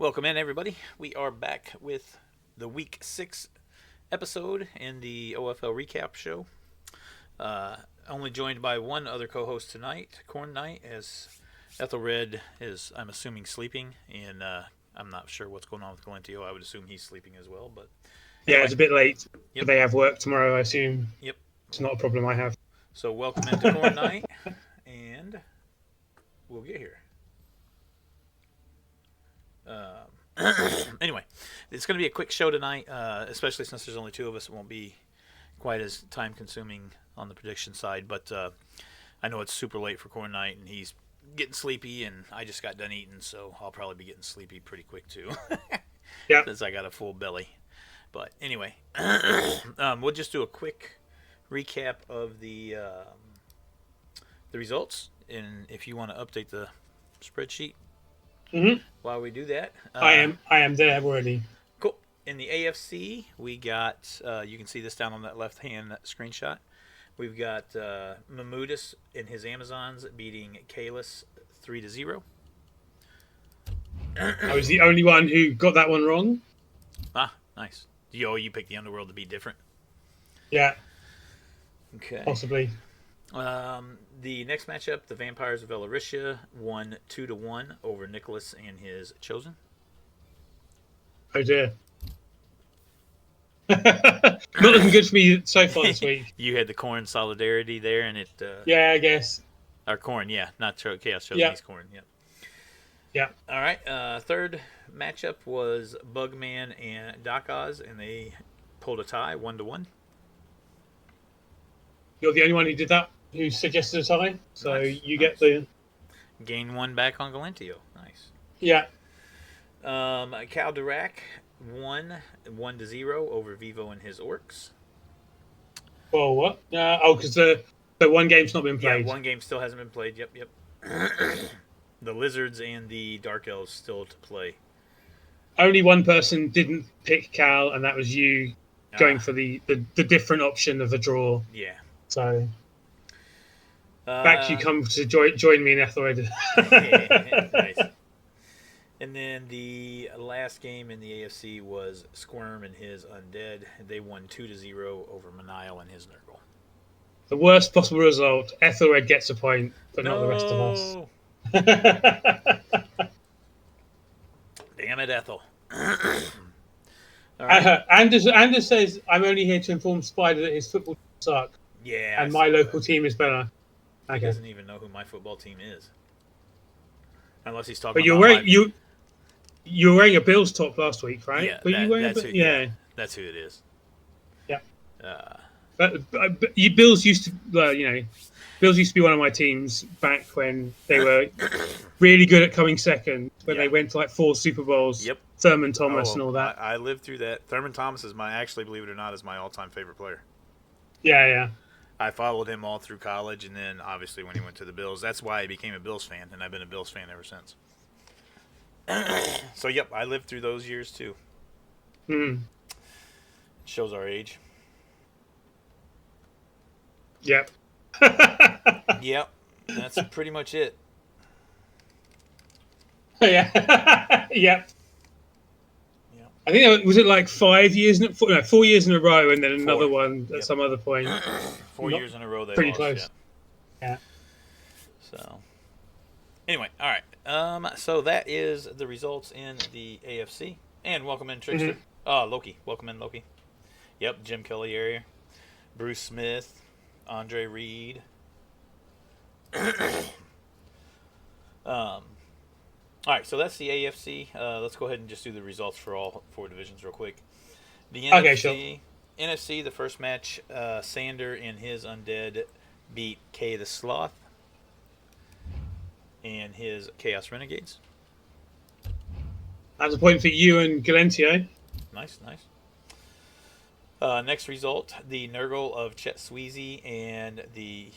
Welcome in, everybody. We are back with the Week 6 episode in the OFL recap show. Only joined by one other co-host tonight, Khornight, as Ethelred is, I'm assuming, sleeping, and I'm not sure what's going on with Galentio. I would assume he's sleeping as well, but Yeah, anyway. it's a bit late, Yep. but they have work tomorrow, I assume. Yep. It's not a problem I have. So welcome into Khornight, and we'll get here. Anyway, it's going to be a quick show tonight, especially since there's only two of us. It won't be quite as time consuming on the prediction side, but I know it's super late for Khornight, and he's getting sleepy, and I just got done eating, so I'll probably be getting sleepy pretty quick too. Yeah. Since I got a full belly. But anyway, we'll just do a quick recap of the results, and if you want to update the spreadsheet while we do that, I am there already. cool. In the AFC, we got you can see this down on that left hand screenshot. We've got Mamudis and his Amazons beating Kalis 3-0. I was the only one who got that one wrong. Ah, nice. You picked the Underworld to be different. Yeah, Okay. possibly. The next matchup, the Vampires of Elaricia won 2-1 over Nicholas and his Chosen. Oh dear. Not looking good for me so far this week. You had the Corn Solidarity there, and it. Yeah, I guess. Or Corn, yeah, not Chaos Chosen. Yeah. He's Corn, yeah. Yeah. All right. Third matchup was Bugman and Dakaz, and they pulled a tie, 1-1. You're the only one who did that, who suggested a tie. So Nice, you nice. get the. Gain one back on Galentio. Nice. Yeah. Cal Dirac won 1-0 over Vivo and his Orcs. Well, what? Because the one game's not been played. Yeah, one game still hasn't been played. Yep. The Lizards and the Dark Elves still to play. Only one person didn't pick Cal, and that was you, going for the different option of a draw. Yeah. So back you come to join me in Ethelred. Nice. And then the last game in the AFC was Squirm and his Undead. They won 2-0 over Manial and his Nurgle. The worst possible result. Ethelred gets a point, but not the rest of us. Damn it, Ethel. All right. Anders says, I'm only here to inform Spider that his football suck. Yeah. And my local team is better. He Okay. doesn't even know who my football team is. Unless he's talking But you're about wearing, you were wearing a Bills top last week, right? Yeah, Were you wearing that's that's who it is. Yeah. Uh, But you Bills used to, Bills used to be one of my teams back when they were really good at coming second, when they went to like 4 Super Bowls. Yep. Thurman Thomas and all that. I lived through that. Thurman Thomas is actually, believe it or not, is my all-time favorite player. Yeah. I followed him all through college, and then obviously when he went to the Bills, that's why I became a Bills fan, and I've been a Bills fan ever since. So, yep, I lived through those years too. Shows our age. Yep. Yep, that's pretty much it. Yeah. Yep. Yeah. I think was it like 5 years, 4 years in a row, and then another 4. one at some other point. 4 years in a row they pretty lost. close. Yeah. So, anyway, all right. So that is the results in the AFC. And welcome in, Trickster. Loki. Welcome in, Loki. Yep, Jim Kelly area. Bruce Smith. Andre Reed. All right, so that's the AFC. Let's go ahead and just do the results for all 4 divisions real quick. The NFC, Okay, sure. NFC, the first match, Sander and his Undead beat Kay the Sloth and his Chaos Renegades. That's a point for you and Galentio. Nice. Next result, the Nurgle of Chet Sweezy and the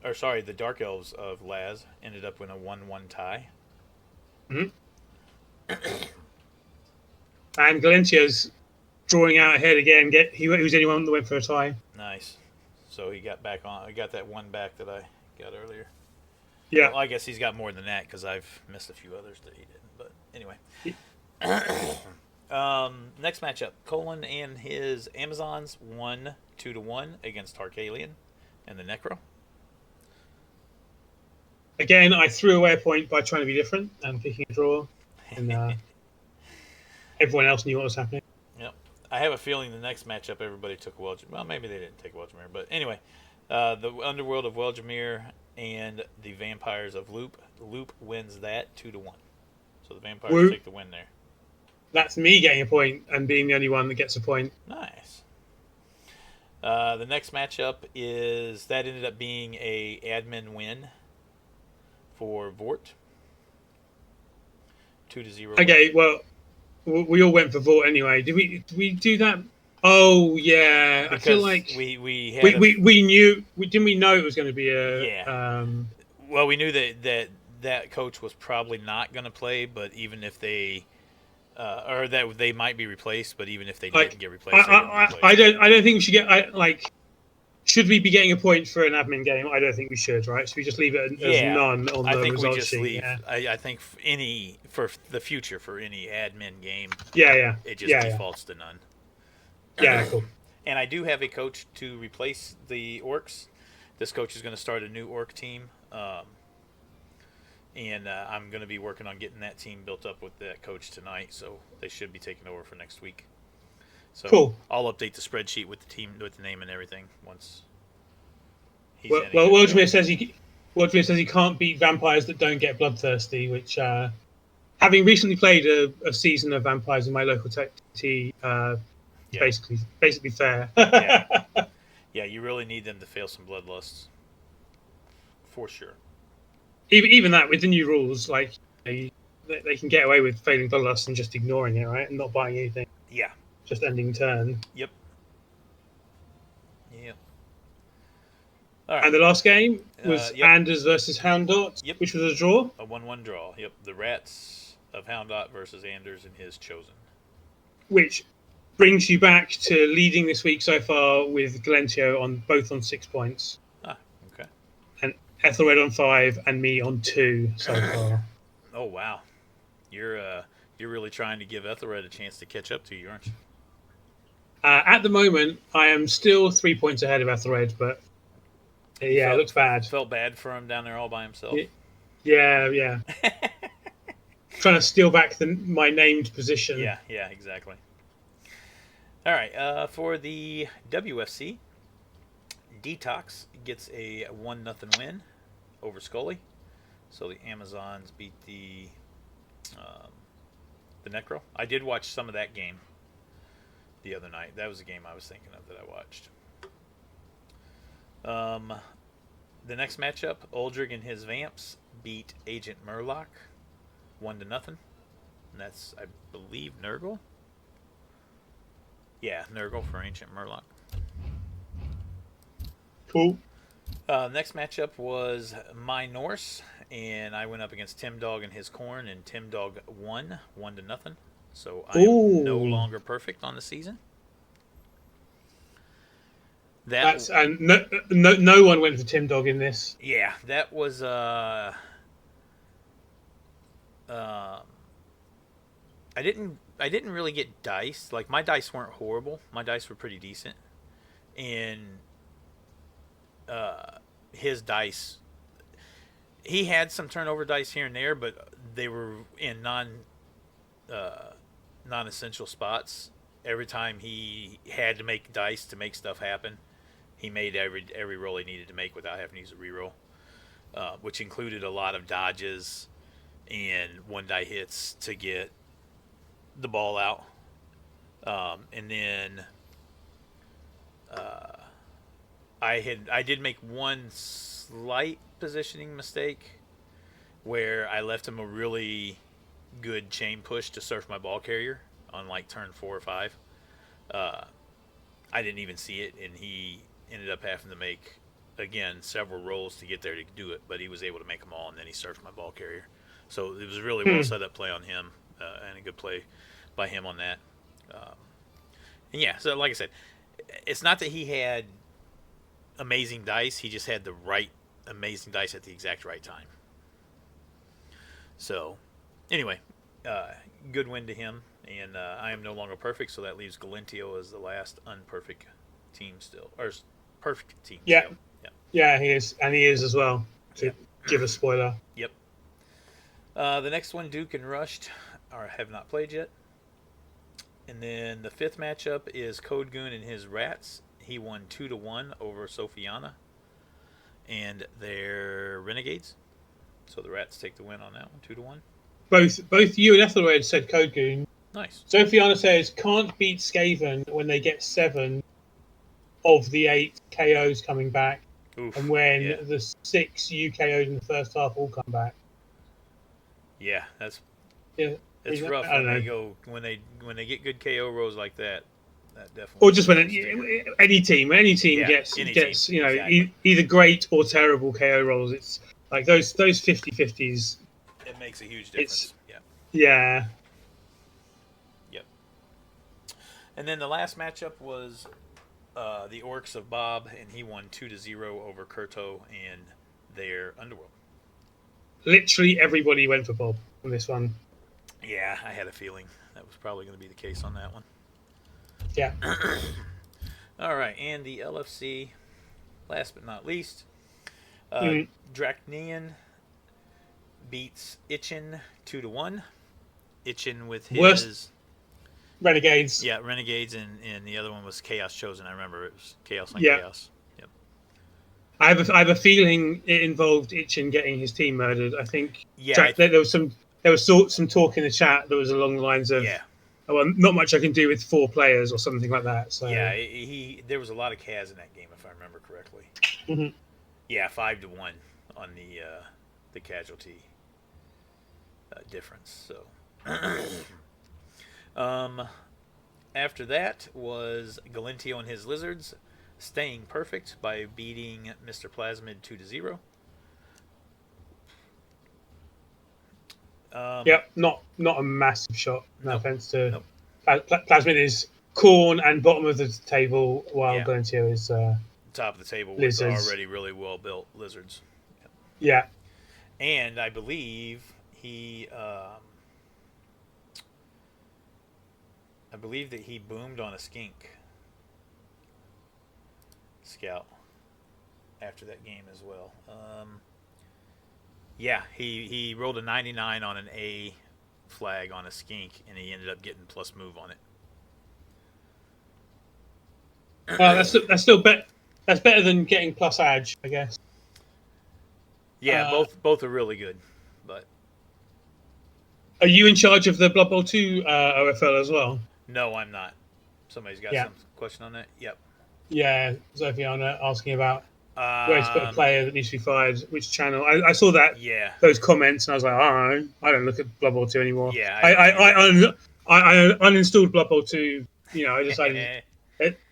the Dark Elves of Laz ended up in a 1-1 tie. And Galentio's drawing out ahead again. He was the only one that went for a tie. Nice. So he got back on. I got that one back that I got earlier. Yeah. Well, I guess he's got more than that because I've missed a few others that he didn't. But anyway. Next matchup: Colin and his Amazons won 2-1 against Tarkalion and the Necro. Again, I threw away a point by trying to be different and picking a draw, and everyone else knew what was happening. Yep. I have a feeling the next matchup everybody took Welgemere. Well, maybe they didn't take Welgemere, but anyway, the Underworld of Welgemere and the Vampires of Loop. Loop wins that 2-1. So the Vampires take the win there. That's me getting a point and being the only one that gets a point. Nice. The next matchup is that ended up being a admin win for Vort. 2-0. Okay, well, we all went for Vort anyway. Did we do that? Oh yeah, Because I feel like we knew. Didn't we know it was going to be a Well, we knew that coach was probably not going to play, but even if they or that they might be replaced, but even if they didn't get replaced, I don't think we should get. Should we be getting a point for an admin game? I don't think we should, right? Should we just leave it as none on the results sheet? Leave. Yeah. I think for the future for any admin game, it just defaults to none. Yeah, cool. And I do have a coach to replace the orcs. This coach is going to start a new orc team, and I'm going to be working on getting that team built up with that coach tonight. So they should be taking over for next week. So cool. I'll update the spreadsheet with the team, with the name and everything once. Welgemere says he can't beat vampires that don't get bloodthirsty. Which, having recently played a season of vampires in my local TT, basically fair. Yeah, you really need them to fail some bloodlusts, for sure. Even that with the new rules, like they can get away with failing bloodlust and just ignoring it, right, and not buying anything. Yeah. Just ending turn. Yep. All right. And the last game was Anders versus Houndot, which was a draw. A 1-1 draw. Yep. The Rats of Houndot versus Anders and his Chosen. Which brings you back to leading this week so far with Galentio both on 6 points. Ah, okay. And Ethelred on 5 and me on 2 so far. Oh wow, you're really trying to give Ethelred a chance to catch up to you, aren't you? At the moment, I am still 3 points ahead of Ethelred, but it looks bad. Felt bad for him down there all by himself. Yeah. Trying to steal back my named position. Yeah, exactly. All right, for the WFC, Detox gets a 1-0 win over Scully. So the Amazons beat the Necro. I did watch some of that game the other night. That was a game I was thinking of that I watched. The next matchup, Uldrig and his Vamps beat Agent Murloc 1-0. And that's, I believe, Nurgle. Yeah, Nurgle for Ancient Murloc. Cool. Next matchup was my Norse, and I went up against Tim Dog and his Khorn, and Tim Dog won 1-0. So I am no longer perfect on the season. And no one went for Tim Dog in this. Yeah, that was I didn't really get dice. Like, my dice weren't horrible. My dice were pretty decent. And his dice, he had some turnover dice here and there, but they were in non-essential spots. Every time he had to make dice to make stuff happen, he made every roll he needed to make without having to use a reroll, which included a lot of dodges and one die hits to get the ball out. And then I did make one slight positioning mistake where I left him a really good chain push to surf my ball carrier on like turn 4 or 5. I didn't even see it, and he ended up having to make, again, several rolls to get there to do it, but he was able to make them all, and then he surfed my ball carrier. So it was a really well set up play on him, and a good play by him on that. And yeah, so like I said, it's not that he had amazing dice, he just had the right amazing dice at the exact right time. So anyway, good win to him. And I am no longer perfect, so that leaves Galentio as the last unperfect team still, or perfect team Yeah, still. Yeah. yeah, he is, and he is as well. To Yep. give a spoiler. Yep. The next one, Duke and Rushed, have not played yet. And then the fifth matchup is Code Goon and his Rats. He won 2-1 over Sophiana and their Renegades. So the Rats take the win on that one, 2-1. Both you and Ethelred said Code Goon. Nice. Sophiana says can't beat Skaven when they get 7 of the 8 KOs coming back, Oof. and when Yeah. the 6 UKOs in the first half all come back. Yeah, that's Yeah, it's rough I don't when they know. go when they get good KO rolls like that. That definitely. Or just when stinger. any team Yeah, gets any team, exactly. either great or terrible KO rolls. It's like those 50-50s. It makes a huge It's difference. Yeah. yeah. Yep. And then the last matchup was the Orcs of Bob, and he won 2-0 over Kurto and their Underworld. Literally everybody went for Bob on this one. Yeah, I had a feeling that was probably going to be the case on that one. Yeah. All right, and the LFC, last but not least, Mm. Draknian beats Itchin 2-1. Itchin with his Worst Renegades. Yeah, Renegades, and the other one was Chaos Chosen. I remember it was Chaos on Yeah. Chaos. Yep. I have a feeling it involved Itchin getting his team murdered. I think Yeah, there was some talk in the chat that was along the lines of, yeah, well, not much I can do with 4 players or something like that. So yeah. There was a lot of Kaz in that game, if I remember correctly. Mhm. Yeah, 5-1 on the casualty difference. So, after that was Galentio and his Lizards staying perfect by beating Mr. Plasmid 2-0. Yep, not a massive shot. No Nope. offense to Nope. Plasmid is corn and bottom of the table, while Yeah. Galentio is Top of the table with lizards. already really well built lizards. Yep. Yeah. And I believe that he boomed on a skink scout after that game as well. Yeah, he rolled a 99 on an A flag on a skink, and he ended up getting plus move on it. That's still better. That's better than getting plus edge, I guess. Yeah, both are really good, but are you in charge of the Blood Bowl 2 OFL as well? No, I'm not. Somebody's got some question on that. Yep. Yeah, Zophiana asking about where to put a player that needs to be fired, which channel. I saw that those comments, and I was like, I don't look at Blood Bowl 2 anymore. Yeah, I uninstalled Blood Bowl 2. I decided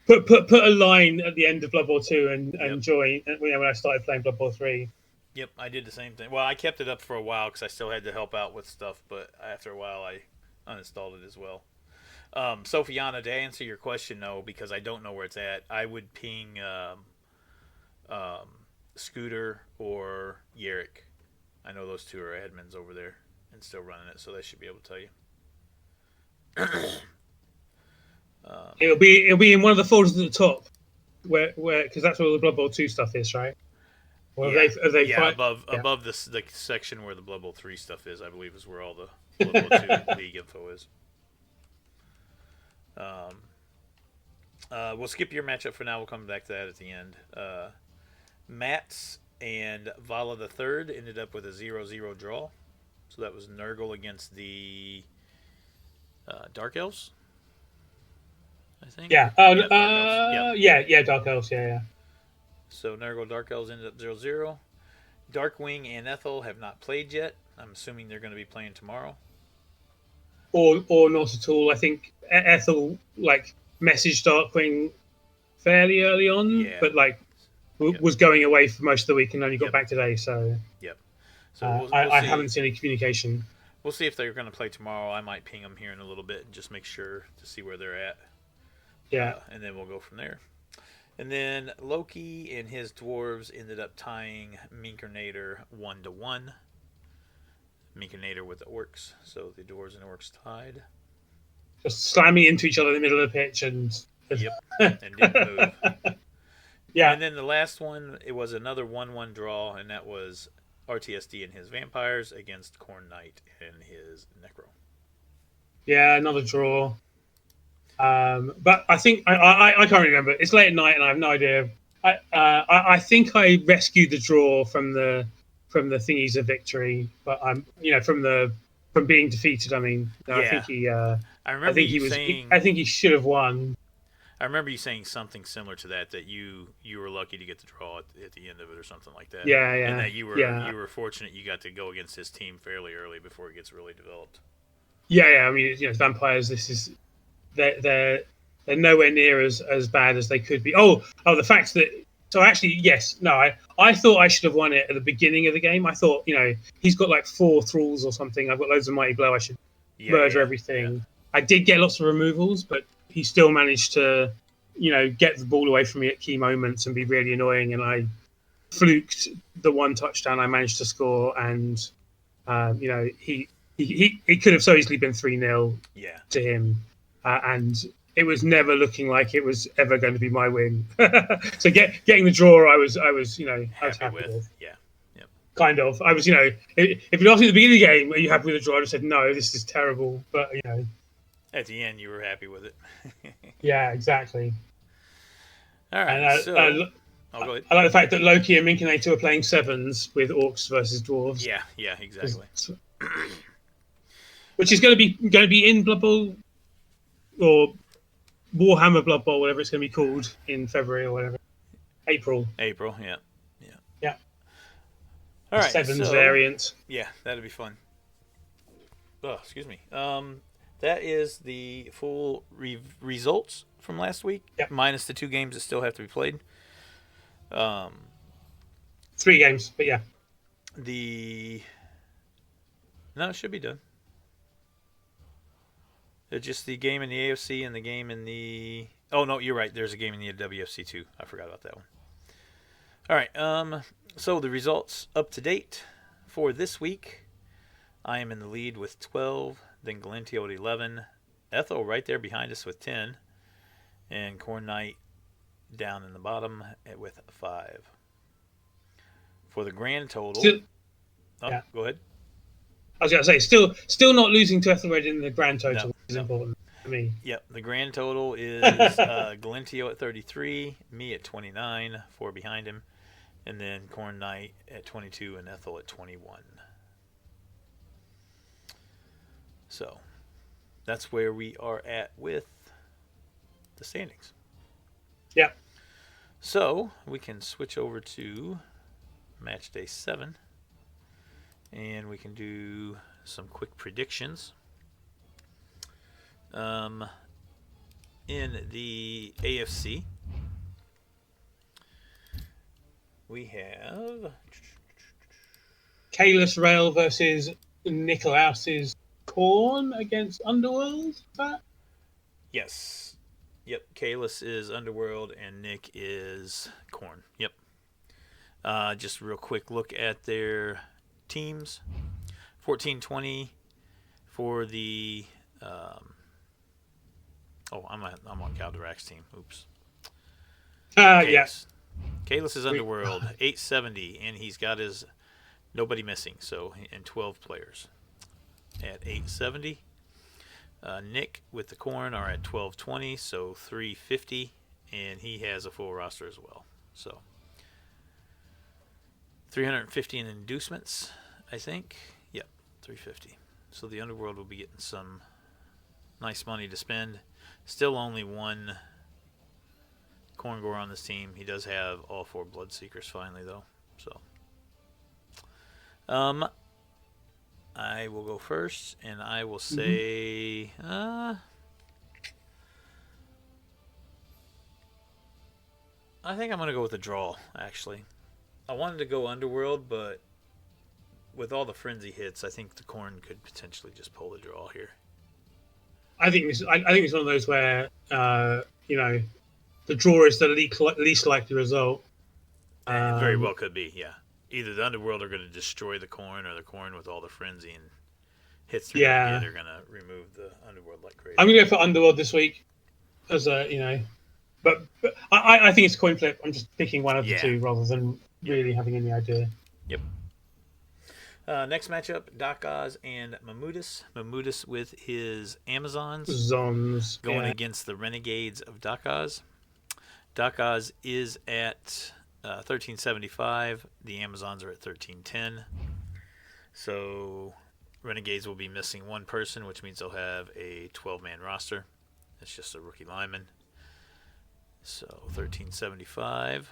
put a line at the end of Blood Bowl 2 and join when I started playing Blood Bowl 3. Yep, I did the same thing. Well, I kept it up for a while because I still had to help out with stuff, but after a while, I uninstalled it as well. Sophiana, to answer your question, no, because I don't know where it's at. I would ping Scooter or Yarrick. I know those two are admins over there and still running it, so they should be able to tell you. It'll be in one of the folders at the top, where because that's where all the Blood Bowl 2 stuff is, right? Or above the section where the Blood Bowl 3 stuff is, I believe, is where all the Blood Bowl 2 league info is. We'll skip your matchup for now. We'll come back to that at the end. Mats and Vala the Third ended up with a 0-0 draw. So that was Nurgle against the Dark Elves, I think. Yeah. Dark Elves. Yeah, Dark Elves. Yeah. So Nurgle Dark Elves ended up 0-0. Darkwing and Ethel have not played yet. I'm assuming they're going to be playing tomorrow. Or not at all. I think Ethel messaged Darkwing fairly early on, but was going away for most of the week and only got back today. So So I haven't seen any communication. We'll see if they're going to play tomorrow. I might ping them here in a little bit and just make sure to see where they're at. Yeah, and then we'll go from there. And then Loki and his dwarves ended up tying Minkernator 1-1. Minkonator with the orcs. So the dwarves and orcs tied. Just slamming into each other in the middle of the pitch and. Yep, and didn't move. Yeah. And then the last one, it was another 1-1 draw, and that was RTSD and his vampires against Khornight and his necro. Yeah, another draw. But I think I can't remember. It's late at night, and I have no idea. I think I rescued the draw from the thingies of victory, but I'm from being defeated. I mean, no, Yeah. I remember I think he should have won. I remember you saying something similar to that you were lucky to get the draw at the end of it or something like that. Yeah. And that you were fortunate you got to go against his team fairly early before it gets really developed. Yeah. I mean, vampires. This is they're nowhere near as bad as they could be. Oh, the fact that. So actually, yes, no, I thought I should have won it at the beginning of the game. I thought, he's got like 4 thralls or something. I've got loads of mighty blow. I should murder everything. Yeah. I did get lots of removals, but he still managed to, get the ball away from me at key moments and be really annoying. And I fluked the 1 touchdown I managed to score, and he could have so easily been 3-0 to him, and it was never looking like it was ever going to be my win. So getting the draw, I was happy with. Yeah. Yep. Kind of. I was, if you asked me at the beginning of the game, are you happy with the draw? I would have said, no, this is terrible. But, at the end, you were happy with it. Yeah, exactly. All right. And, go ahead. I like the fact that Loki and Minkonator were playing 7s with orcs versus dwarves. Yeah, exactly. Which is going to be in Blood Bowl or Warhammer Blood Bowl, whatever it's going to be called in February or whatever. April, yeah. All right, 7s variant. Yeah, that'd be fun. Oh, excuse me. That is the full results from last week, minus the 2 games that still have to be played. 3 games, but yeah. No, it should be done. It's just the game in the AFC and the game in the... Oh, no, you're right. There's a game in the WFC too. I forgot about that one. All right. So the results up to date for this week. I am in the lead with 12. Then Galentio at 11. Ethel right there behind us with 10. And Khornight down in the bottom with 5. For the grand total... Go ahead. I was going to say, still not losing to Ethelred in the grand total is important for me. Yep, the grand total is Galentio at 33, me at 29, 4 behind him, and then Khornight at 22 and Ethel at 21. So, that's where we are at with the standings. Yeah. So, we can switch over to match day 7. And we can do some quick predictions. In the AFC, we have Kalis Rail versus Nicolaus's Khorne against Underworld. Is that? Yes. Yep. Kalis is Underworld and Nick is Khorne. Yep. Just a real quick look at their teams. 14-20 for the I'm on Calderak's team. Oops. Yes. Kalis is Underworld, 870, and he's got his nobody missing, so and 12 players at 870. Nick with the Khorne are at 1220, so 350, and he has a full roster as well. So 350 in inducements, I think. Yep, 350. So the Underworld will be getting some nice money to spend. Still only one Khorngor on this team. He does have all 4 Bloodseekers finally, though. So, I will go first, and I will say, I think I'm going to go with a draw, actually. I wanted to go Underworld, but with all the frenzy hits, I think the Khorne could potentially just pull the draw here. I think it's one of those where the draw is the least likely result. It very well could be, yeah. either the Underworld are going to destroy the Khorne, or the Khorne with all the frenzy and hits they're going to get are going to remove the Underworld like crazy. I'm going to go for Underworld this week, as but I think it's a coin flip. I'm just picking one of the two rather than really having any idea. Yep. Next matchup, Dakaz and Mammutus. Mammutus with his Amazons going against the Renegades of Dakaz. Dakaz is at 1375. The Amazons are at 1310. So Renegades will be missing one person, which means they'll have a 12-man roster. It's just a rookie lineman. So 1375.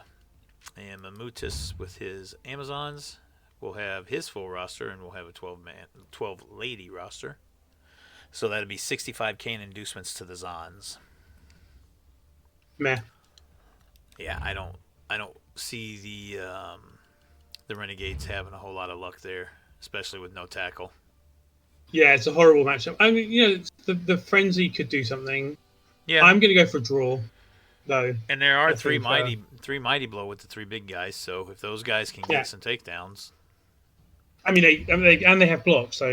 And Mammutus with his Amazons will have his full roster, and we'll have a 12-lady roster. So that'd be 65k in inducements to the Zons. Meh. Yeah, I don't see the Renegades having a whole lot of luck there, especially with no tackle. Yeah, it's a horrible matchup. I mean, the frenzy could do something. Yeah, I'm going to go for a draw, though. And there are three mighty blow with the three big guys. So if those guys can get some takedowns. I mean, they have blocks, so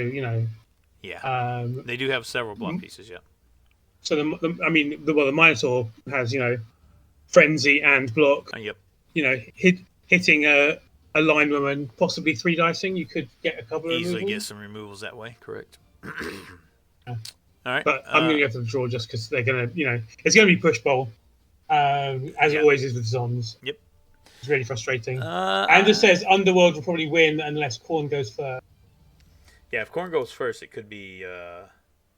Yeah, they do have several block pieces. Yeah. So the Minotaur has frenzy and block. Yep. Hitting a linewoman, possibly 3 dicing, you could get a couple of easily removals. Get some removals that way. Correct. All right. But I'm going to go for the draw just because they're going to it's going to be push bowl, as it always is with Zons. Yep. It's really frustrating. And it says Underworld will probably win unless Khorne goes first. Yeah, if Khorne goes first, it could be.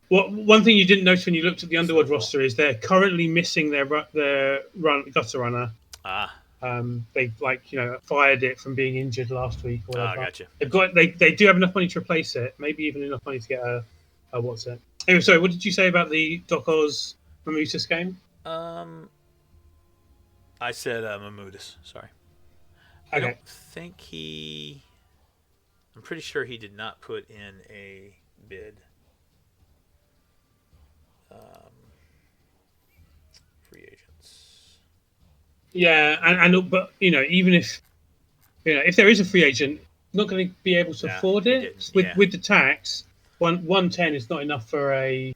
One thing you didn't notice when you looked at the Underworld roster is they're currently missing their gutter runner. They fired it from being injured last week or whatever. Gotcha. They do have enough money to replace it. Maybe even enough money to get a what's it? Anyway, sorry, what did you say about the Doc Oz Mammutus game? I said Mammutus. Sorry. Okay. I don't think I'm pretty sure he did not put in a bid. Free agents. Yeah, but even if there is a free agent, not going to be able to afford it with the tax. 110 is not enough for a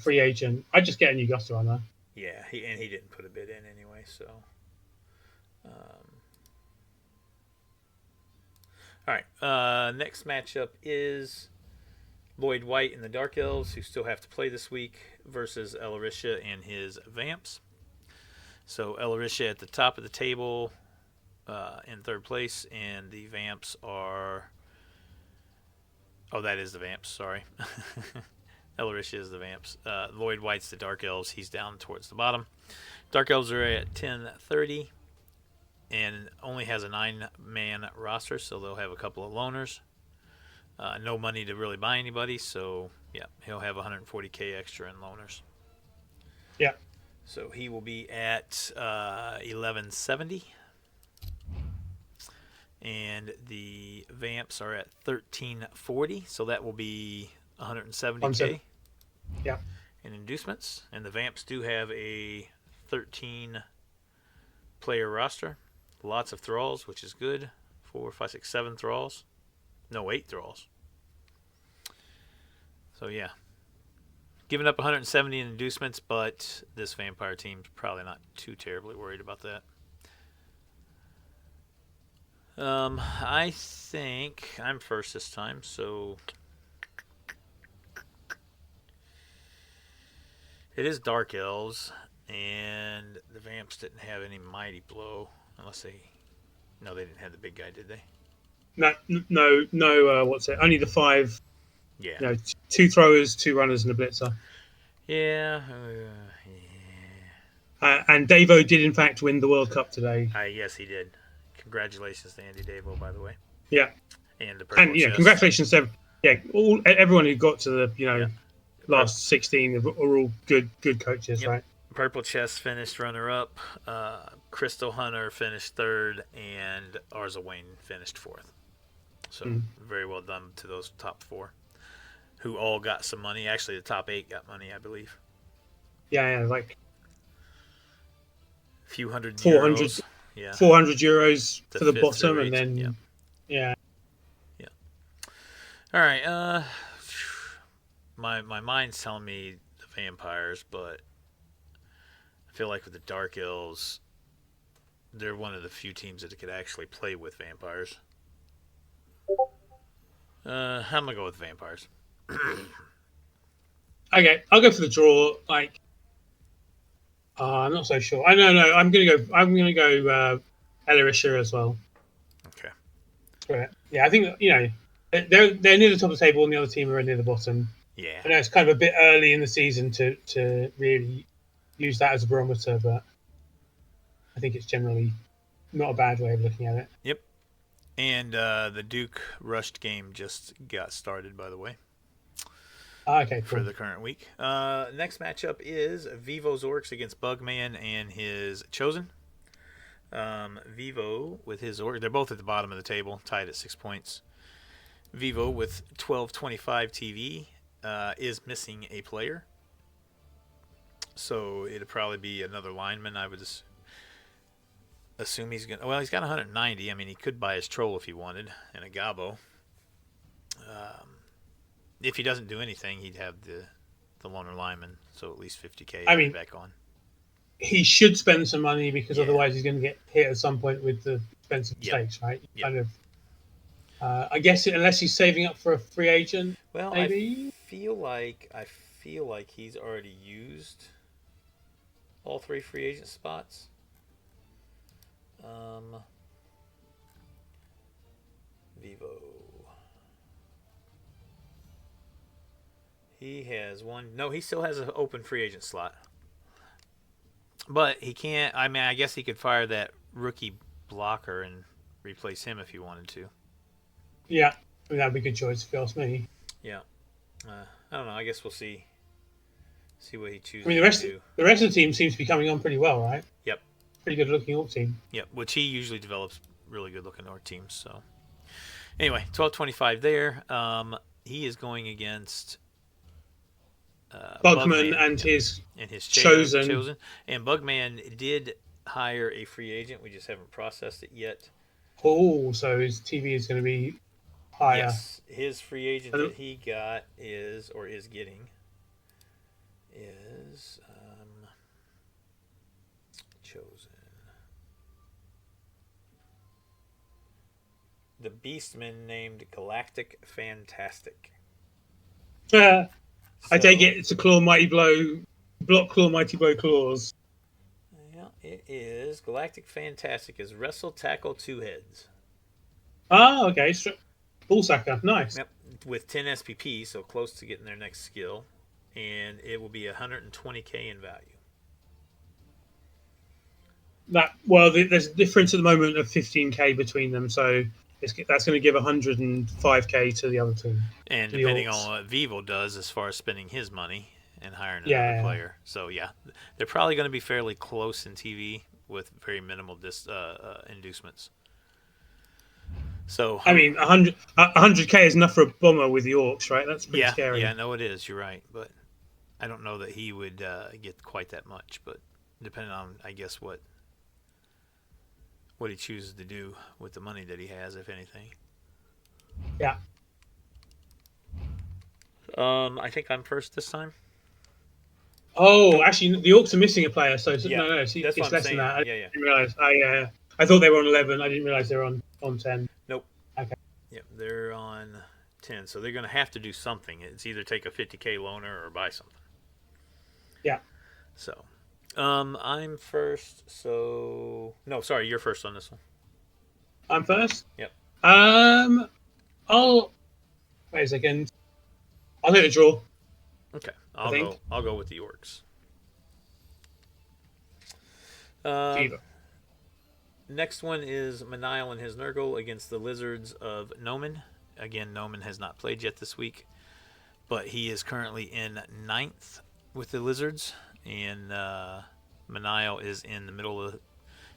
free agent. I just get a new guster on that. Yeah, he didn't put a bid in anyway, so. All right. Next matchup is Lloyd White and the Dark Elves, who still have to play this week, versus Elarisha and his Vamps. So Elarisha at the top of the table in third place, and the Vamps are... Oh, that is the Vamps, sorry. Elarisha is the Vamps. Lloyd White's the Dark Elves. He's down towards the bottom. Dark Elves are at 1030 and only has a 9-man roster, so they'll have a couple of loners. No money to really buy anybody, so yeah, he'll have 140k extra in loners. Yeah. So he will be at 1170. And the Vamps are at 1340, so that will be 170k. Yeah. In inducements. And the Vamps do have a 13-player roster. Lots of thralls, which is good. 4, 5, 6, 7 thralls. No, 8 thralls. So, yeah. Giving up 170 in inducements, but this vampire team's probably not too terribly worried about that. I think I'm first this time, so it is Dark Elves, and the Vamps didn't have any Mighty Blow, unless they didn't have the big guy, did they? No. What's it? Only the 5. Yeah. 2 throwers, 2 runners, and a blitzer. Yeah. And Davo did in fact win the World Cup today. Yes, he did. Congratulations to Andy Davo, by the way. Yeah. And the purple chest. Congratulations to everyone who got to the last 16 are all good coaches, right? Purple Chest finished runner-up. Crystal Hunter finished 3rd, and Arza Wayne finished 4th. So very well done to those top 4, who all got some money. Actually, the top 8 got money, I believe. Yeah, like a few hundred 400 euros. Yeah. 400 euros for the bottom, and then Yeah. Yeah. All right. My mind's telling me the vampires, but I feel like with the Dark Elves, they're one of the few teams that could actually play with vampires. I'm gonna go with vampires. Okay, I'll go for the draw. Like, I'm not so sure. I no. I'm gonna go. Elarisha as well. Okay. Yeah, I think they're near the top of the table, and the other team are near the bottom. Yeah. I know it's kind of a bit early in the season to really use that as a barometer, but I think it's generally not a bad way of looking at it. Yep. And the Duke Rushed game just got started, by the way, Okay, for cool. the current week. Next matchup is Vivo's Orcs against Bugman and his Chosen. Vivo with his Orc, they're both at the bottom of the table, tied at 6 points. Vivo with 1225 TV is missing a player. So it'd probably be another lineman. I would just assume he's going to. Well, he's got 190. I mean, he could buy his Troll if he wanted and a Gabo. If he doesn't do anything, he'd have the loner lineman. So at least 50K I mean, back on. he should spend some money because Yeah. otherwise he's going to get hit at some point with the expensive mistakes, right? Yep. Kind of. I guess unless he's saving up for a free agent, Well, maybe. I feel like he's already used all 3 free agent spots. Vivo. He has one. No, he still has an open free agent slot. But he can't. I mean, I guess he could fire that rookie blocker and replace him if he wanted to. Yeah, I mean, that'd be a good choice if you ask me. Yeah. I don't know. I guess we'll see. See what he chooses I mean, to do. the rest of the team seems to be coming on pretty well, right? Yep. Pretty good looking Orc team. Yep. Which he usually develops really good looking Orc teams. So anyway, 1225 there. He is going against Bugman and his chosen. And Bugman did hire a free agent. We just haven't processed it yet. Oh, so his TV is going to be higher. Yes, his free agent that he got is getting chosen. The Beastman named Galactic Fantastic. I take it it's a Claw Mighty Blow, block Claw Mighty Blow claws. Yeah, it is. Galactic Fantastic is Wrestle Tackle 2 heads. Ah, okay. Ball sacker. Nice. Yep, with 10 SPP, so close to getting their next skill. And it will be 120K in value. There's a difference at the moment of 15K between them, so that's going to give 105K to the other team. And depending on what Vivo does as far as spending his money and hiring another player. So, yeah, they're probably going to be fairly close in TV with very minimal inducements. So I mean, 100K is enough for a bomber with the Orcs, right? That's pretty scary. Yeah, no, it is. You're right, but I don't know that he would get quite that much. But depending on, I guess, what he chooses to do with the money that he has, if anything. Yeah. I think I'm first this time. Oh, actually, the Orcs are missing a player, so no, it's less than that. I didn't realize. I thought they were on 11. I didn't realize they were on 10. Nope. Okay. Yep, they're on 10, so they're going to have to do something. It's either take a 50K loaner or buy something. Yeah. So, I'm first. So no, sorry, you're first on this one. I'm first. Yep. I'll wait a second. I'll take the draw. Okay, I'll go with the Orcs. Next one is Manial and his Nurgle against the Lizards of Noman. Again, Noman has not played yet this week, but he is currently in 9th with the Lizards, and Manial is in the middle of the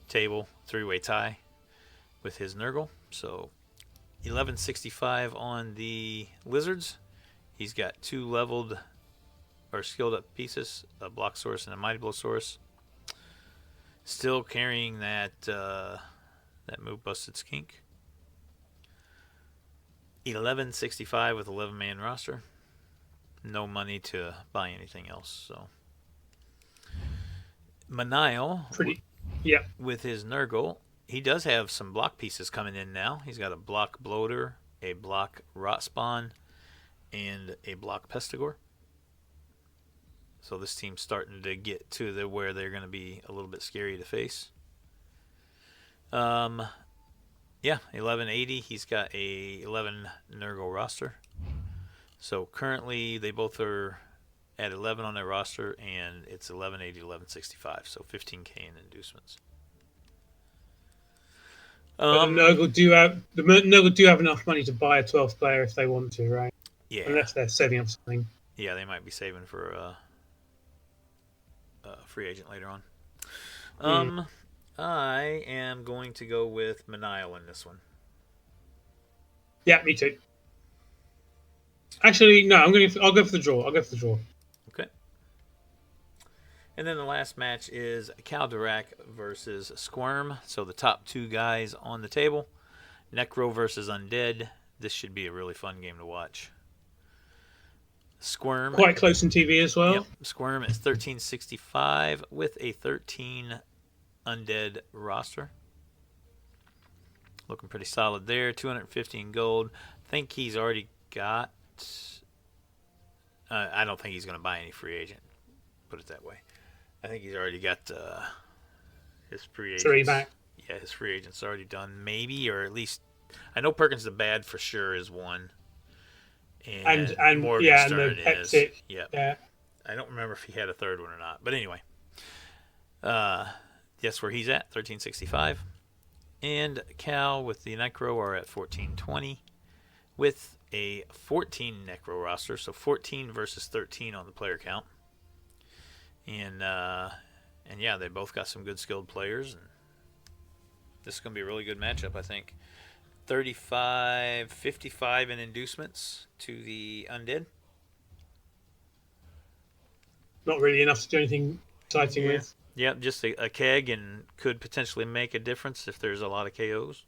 table, 3-way tie with his Nurgle. So 1165 on the Lizards. He's got 2 leveled or skilled up pieces, a Block Source and a Mighty Blow Source. Still carrying that move busted skink. 1165 with 11-man roster. No money to buy anything else. So Manile, yeah. with his Nurgle, he does have some block pieces coming in now. He's got a block Bloater, a block Rotspawn, and a block Pestigore. So this team's starting to get to where they're going to be a little bit scary to face. Yeah, 1180. He's got a 11 Nurgle roster. So currently they both are at 11 on their roster, and it's 1180 to 1165. So 15k in inducements. But the Nurgle do have enough money to buy a 12th player if they want to, right? Yeah. Unless they're setting up something. Yeah, they might be saving for a free agent later on. I am going to go with Manile in this one. Yeah, me too. Actually, no, I'll go for the draw. Okay. And then the last match is Kaldarak versus Squirm. So the top two guys on the table. Necro versus Undead. This should be a really fun game to watch. Squirm. Quite close in TV as well. Yep. Squirm is 1365 with a 13 Undead roster. Looking pretty solid there. 250 in gold. I think he's already got... I don't think he's going to buy any free agent. Put it that way. I think he's already got his free agents. 3 back. Yeah, his free agent's already done. Maybe, or at least... I know Perkins the Bad for sure is one. And Morgenstern is. Yep. Yeah. I don't remember if he had a third one or not. But anyway. That's where he's at, 1365. And Cal with the Necro are at 1420 with a 14 Necro roster. So 14 versus 13 on the player count. And yeah, they both got some good skilled players. And this is going to be a really good matchup, I think. 35-55 in inducements to the Undead. Not really enough to do anything exciting with. Yeah, just a keg, and could potentially make a difference if there's a lot of KOs.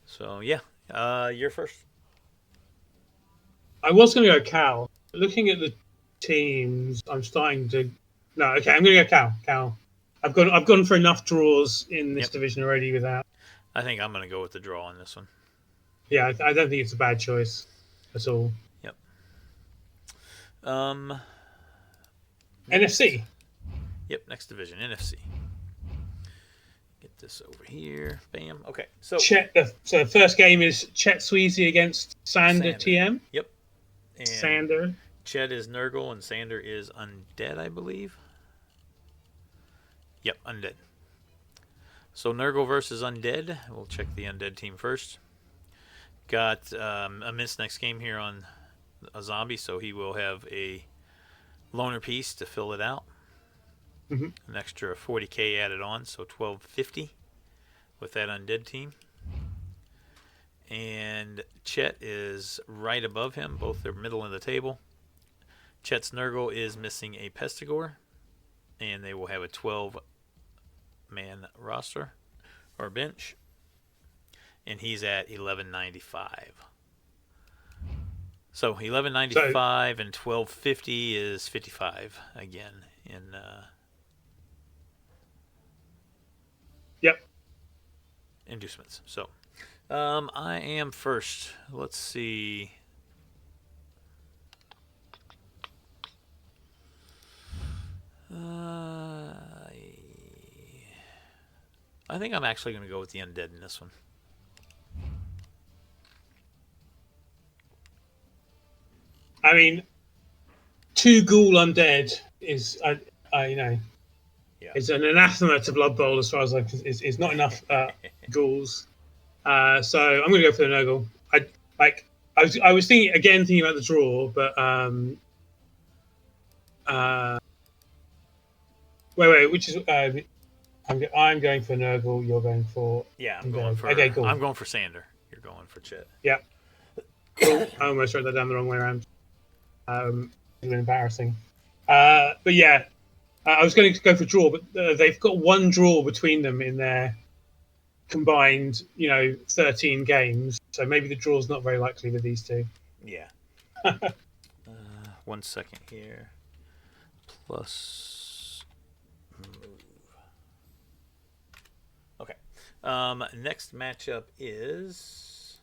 So, yeah. You're first. I was going to go Cal. Looking at the teams, I'm starting to... No, okay, I'm going to go Cal. I've gone for enough draws in this division already without... I think I'm going to go with the draw on this one. Yeah, I don't think it's a bad choice at all. Yep. NFC. Yep, next division, NFC. Get this over here. Bam. Okay, so the first game is Chet Sweezy against Sander TM. Yep. And Sander. Chet is Nurgle and Sander is Undead, I believe. Yep, Undead. So Nurgle versus Undead. We'll check the Undead team first. Got a miss next game here on a zombie, so he will have a loner piece to fill it out. Mm-hmm. An extra 40k added on, so 1250 with that Undead team. And Chet is right above him. Both are middle of the table. Chet's Nurgle is missing a Pestigore, and they will have a 12-man roster or bench. And he's at 1195. So 1195 and 1250 is 55 again in inducements. So I am first. Let's see. I think I'm actually going to go with the Undead in this one. I mean, 2 Ghoul Undead is, it's an anathema to Blood Bowl as far as it's not enough ghouls. So I'm going to go for the Nurgle. I was thinking about the draw, but wait, which is I'm going for Nurgle. You're going for I'm going for cool. I'm going for Sander. You're going for Chet. Yeah. Cool. I almost wrote that down the wrong way around. It's embarrassing. But yeah, I was going to go for draw, but they've got 1 draw between them in their combined, 13 games. So maybe the draw's not very likely with these two. Yeah. 1 second here. Plus move. Okay. Next matchup is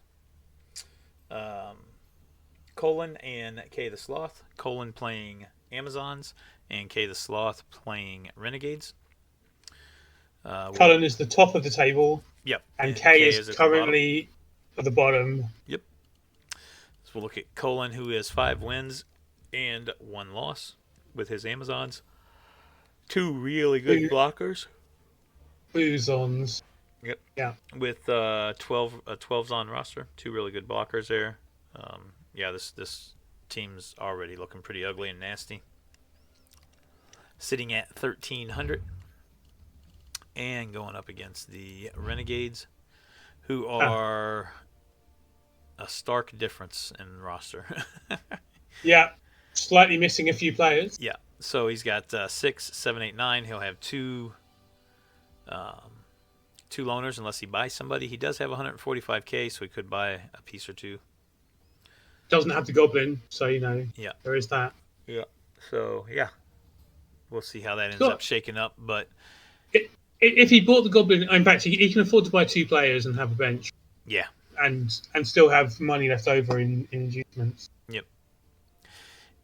Colin and Kay the Sloth. Colin playing Amazons and Kay the Sloth playing Renegades. Cullen is the top of the table. Yep. And Kay is currently at the bottom. Yep. So we'll look at Colin, who has 5 wins and 1 loss with his Amazons. 2 really good blockers. Boozons. Yep. Yeah. With 12's on roster. 2 really good blockers there. This team's already looking pretty ugly and nasty. Sitting at 1,300. And going up against the Renegades, who are a stark difference in roster. Yeah. Slightly missing a few players. Yeah. So he's got 6, 7, 8, 9. He'll have 2 loners unless he buys somebody. He does have 145k, so he could buy a piece or 2. Doesn't have the goblin, so Yeah. there is that. Yeah. So yeah, we'll see how that ends up shaking up. But if he bought the goblin, in fact, he can afford to buy 2 players and have a bench. Yeah. And still have money left over in inducements. Yep.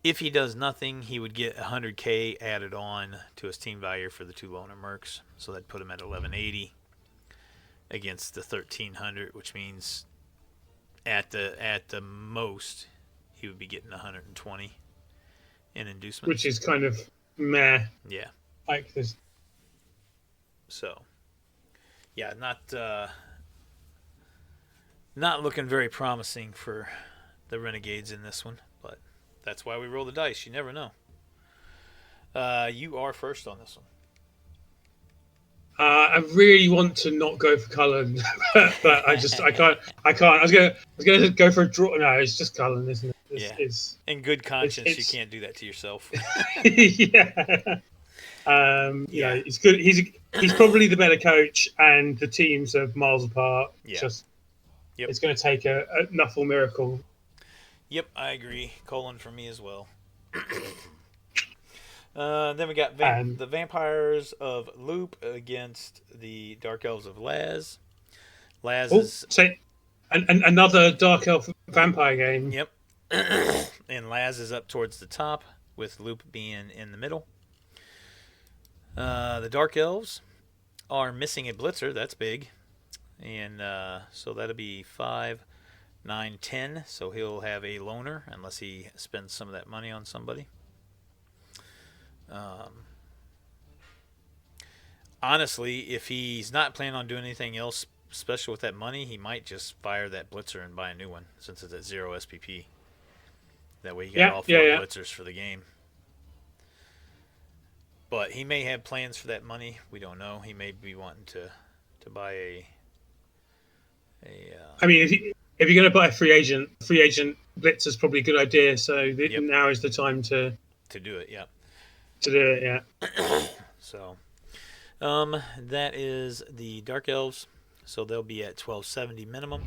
If he does nothing, he would get 100k added on to his team value for the 2 loner mercs, so that'd put him at 1180 against the 1,300, which means at the most he would be getting 120 in inducements, which is kind of meh. Yeah. Like this. So, yeah, not looking very promising for the Renegades in this one, but that's why we roll the dice. You never know. You are first on this one. I really want to not go for Cullen, but I can't. I was gonna go for a draw. No, it's just Cullen, isn't it? It's in good conscience, you can't do that to yourself. Yeah. He's good. He's probably the better coach, and the teams are miles apart. Yeah. It's going to take a Nuffle miracle. Yep, I agree. Colon for me as well. Then we got the Vampires of Loop against the Dark Elves of Laz. Another Dark Elf vampire game. Yep. And Laz is up towards the top, with Loop being in the middle. The Dark Elves are missing a Blitzer. That's big. And so that'll be 5, 9, 10. So he'll have a loner unless he spends some of that money on somebody. Honestly, if he's not planning on doing anything else special with that money, he might just fire that Blitzer and buy a new one since it's at 0 SPP. That way you got all 4 Blitzers for the game. But he may have plans for that money. We don't know. He may be wanting to buy a I mean, if you're going to buy a free agent blitz is probably a good idea. So now is the time to do it. Yeah. To do it. Yeah. So, that is the Dark Elves. So they'll be at 1270 minimum,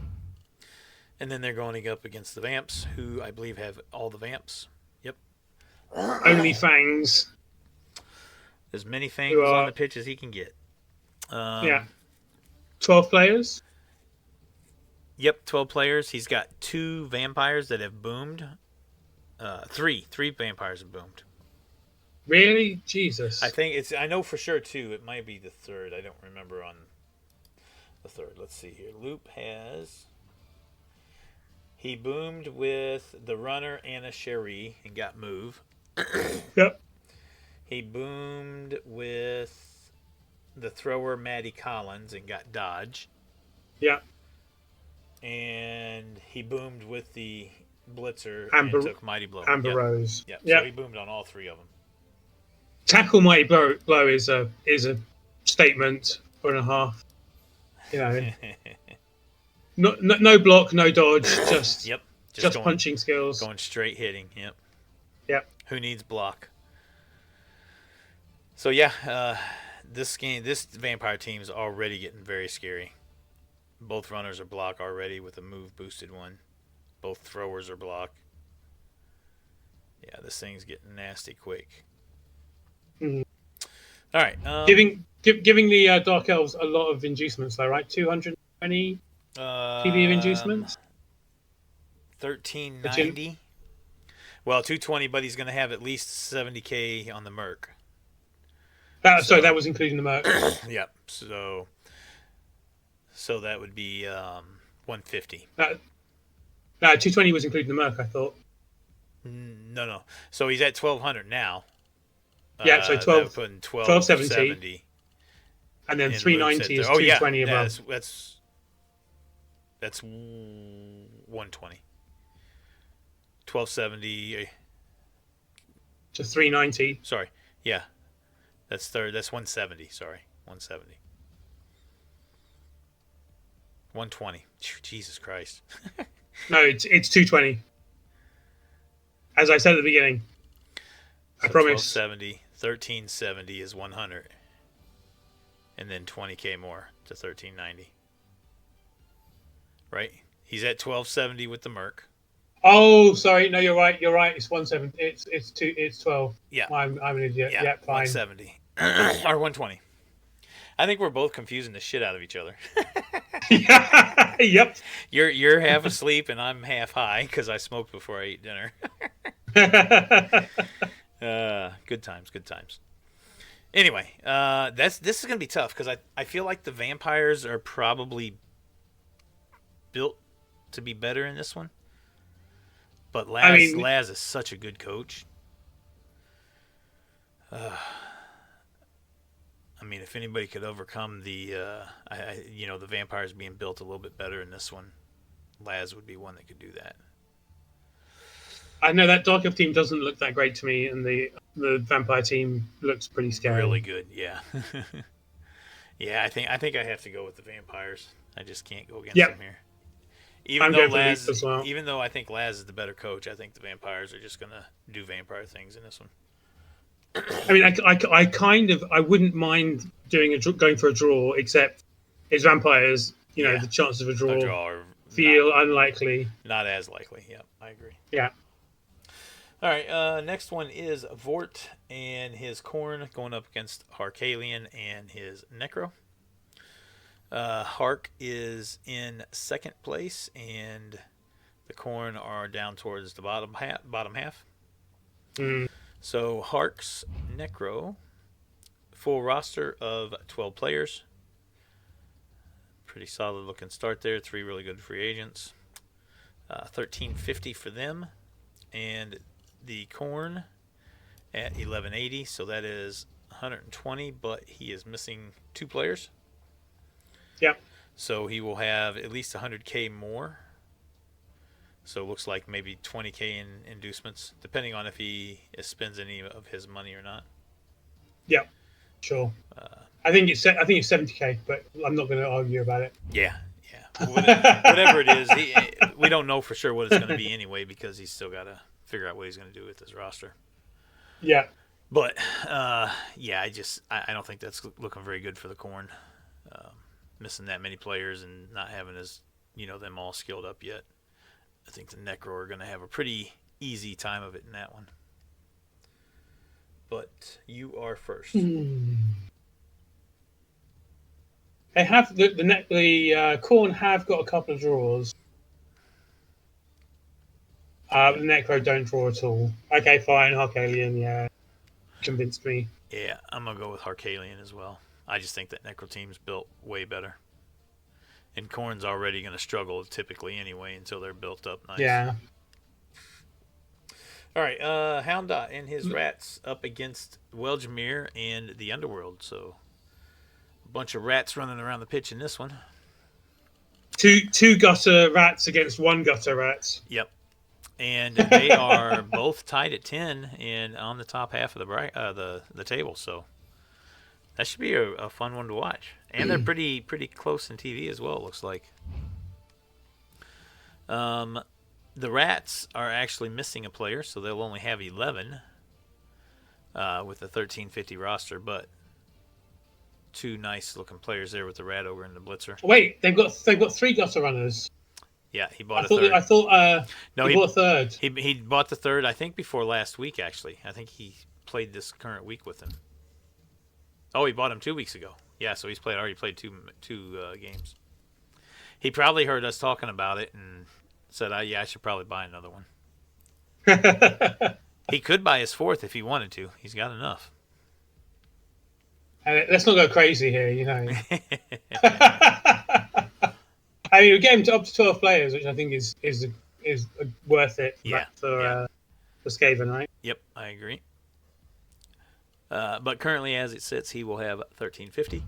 and then they're going up against the Vamps, who I believe have all the Vamps. Yep. Only Fangs. As many Fangs on the pitch as he can get. 12 players. Yep, 12 players. He's got 2 vampires that have boomed. 3 vampires have boomed. Really? Jesus. I know for sure 2. It might be the 3rd. I don't remember on the 3rd. Let's see here. Loop he boomed with the runner Anna Cherie and got move. Yep. He boomed with the thrower Maddie Collins and got dodge. Yeah. And he boomed with the blitzer and took mighty blow. Amber Rose. Yep. So he boomed on all 3 of them. Tackle mighty blow is a statement and a half. No block, no dodge, just just punching skills, going straight hitting. Yep. Who needs block? So this vampire team is already getting very scary. Both runners are block already with a move boosted one. Both throwers are block. Yeah, this thing's getting nasty quick. Mm. All right. Giving the Dark Elves a lot of inducements, though, right? 220 PV of inducements. 1390. Well, 220, but he's going to have at least 70k on the Merc. Sorry, that was including the Merc. Yep. So that would be 150. No, 220 was including the Merc, I thought. No. So he's at 1200 now. Yeah, so 1270. And then 390 is 220 above. That's 120. 1270 to 390. Sorry. Yeah. That's 170, sorry. 170. 120. Jesus Christ. No, it's 220. As I said at the beginning. So I promise. 1270, 1370 is 100. And then 20k more to 1390. Right? He's at 1270 with the Merc. Oh, sorry. No, you're right. It's 170. It's 12. Yeah. I'm an idiot. Yeah, fine. 170 or 120. I think we're both confusing the shit out of each other. Yep. You're half asleep and I'm half high because I smoked before I ate dinner. Good times. Anyway, this is gonna be tough because I feel like the vampires are probably built to be better in this one. But Laz is such a good coach. I mean, if anybody could overcome the vampires being built a little bit better in this one, Laz would be one that could do that. I know that Dark Elf team doesn't look that great to me, and the vampire team looks pretty scary. Really good, yeah. Yeah, I think I have to go with the vampires. I just can't go against them here. Even though I think Laz is the better coach, I think the vampires are just gonna do vampire things in this one. I mean, I wouldn't mind going for a draw, except it's vampires. The chances of a draw feel unlikely. Not as likely. Yep, I agree. Yeah. All right. Next one is Vort and his Khorn going up against Harkalion and his Necro. Hark is in second place, and the Khorn are down towards the bottom half. Mm. So Hark's Necro, full roster of 12 players. Pretty solid looking start there. 3 really good free agents. 1350 for them, and the Khorn at 1180. So that is 120, but he is missing 2 players. Yeah. So he will have at least 100k more. So it looks like maybe 20k in inducements, depending on if he spends any of his money or not. Yeah, sure. I think it's 70k, but I'm not going to argue about it. Yeah. Whatever it is, we don't know for sure what it's going to be anyway, because he's still got to figure out what he's going to do with his roster. Yeah. But I don't think that's looking very good for the Khorn. Missing that many players and not having them all skilled up yet. I think the Necro are going to have a pretty easy time of it in that one. But you are first. They have the Khorn have got a couple of draws. The Necro don't draw at all. Okay, fine. Harkalion, yeah, convinced me. Yeah, I'm gonna go with Harkalion as well. I just think that Necro team's built way better. And Khorn's already going to struggle typically anyway until they're built up nice. Yeah. All right, Houndot and his rats up against Welgemere and the Underworld. So a bunch of rats running around the pitch in this one. Two gutter rats against one gutter rat. Yep. And they are both tied at 10 and on the top half of the table. So that should be a fun one to watch. And they're pretty close in TV as well, it looks like. The Rats are actually missing a player, so they'll only have 11 with the 1350 roster. But two nice looking players there with the Rat Ogre and the Blitzer. Wait, they've got 3 gutter runners. Yeah, he bought I a thought third. I thought No, he bought a third. he bought the third. I think before last week. Actually, I think he played this current week with him. Oh, he bought him 2 weeks ago. Yeah, so he's already played two games. He probably heard us talking about it and said, "Yeah, I should probably buy another one." He could buy his fourth if he wanted to. He's got enough. And let's not go crazy here, you know. I mean, we're getting up to 12 players, which I think is worth it for Skaven, right? Yep, I agree. But currently, as it sits, he will have 1350.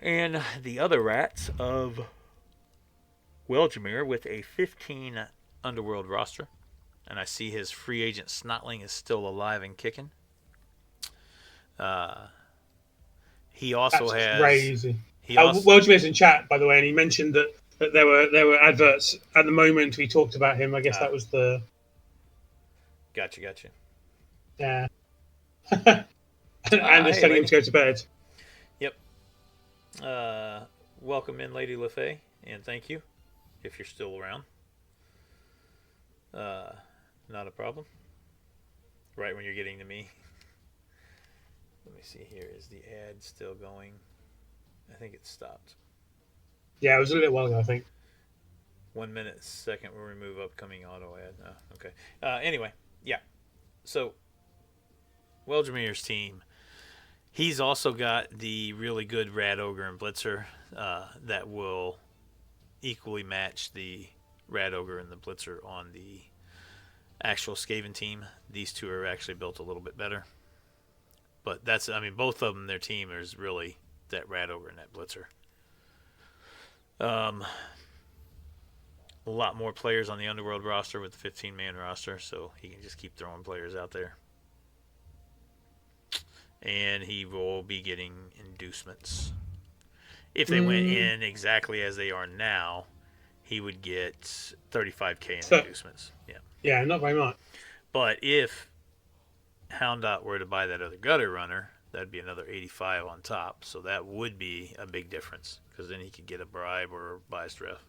And the other rats of Welgemere with a 15 Underworld roster. And I see his free agent Snotling is still alive and kicking. He also has crazy. Welgemere's in chat, by the way, and he mentioned that there were adverts at the moment we talked about him. I guess that was the. Gotcha. Yeah. And just telling him to go to bed. Yep. Welcome in, Lady LaFay, and thank you if you're still around. Not a problem. Right when you're getting to me. Let me see here. Is the ad still going? I think it stopped. Yeah, it was a little while ago, I think. 1 minute, second will remove upcoming auto ad. Oh, okay. Anyway, yeah. So, Welgemere's team. He's also got the really good Rat Ogre and Blitzer that will equally match the Rat Ogre and the Blitzer on the actual Skaven team. These two are actually built a little bit better. But both of them, their team is really that Rat Ogre and that Blitzer. A lot more players on the Underworld roster with the 15-man roster, so he can just keep throwing players out there. And he will be getting inducements. If they went in exactly as they are now, he would get 35k in inducements. Yeah, not very much. But if Hound.Dot were to buy that other gutter runner, that'd be another 85 on top. So that would be a big difference, because then he could get a bribe or biased ref.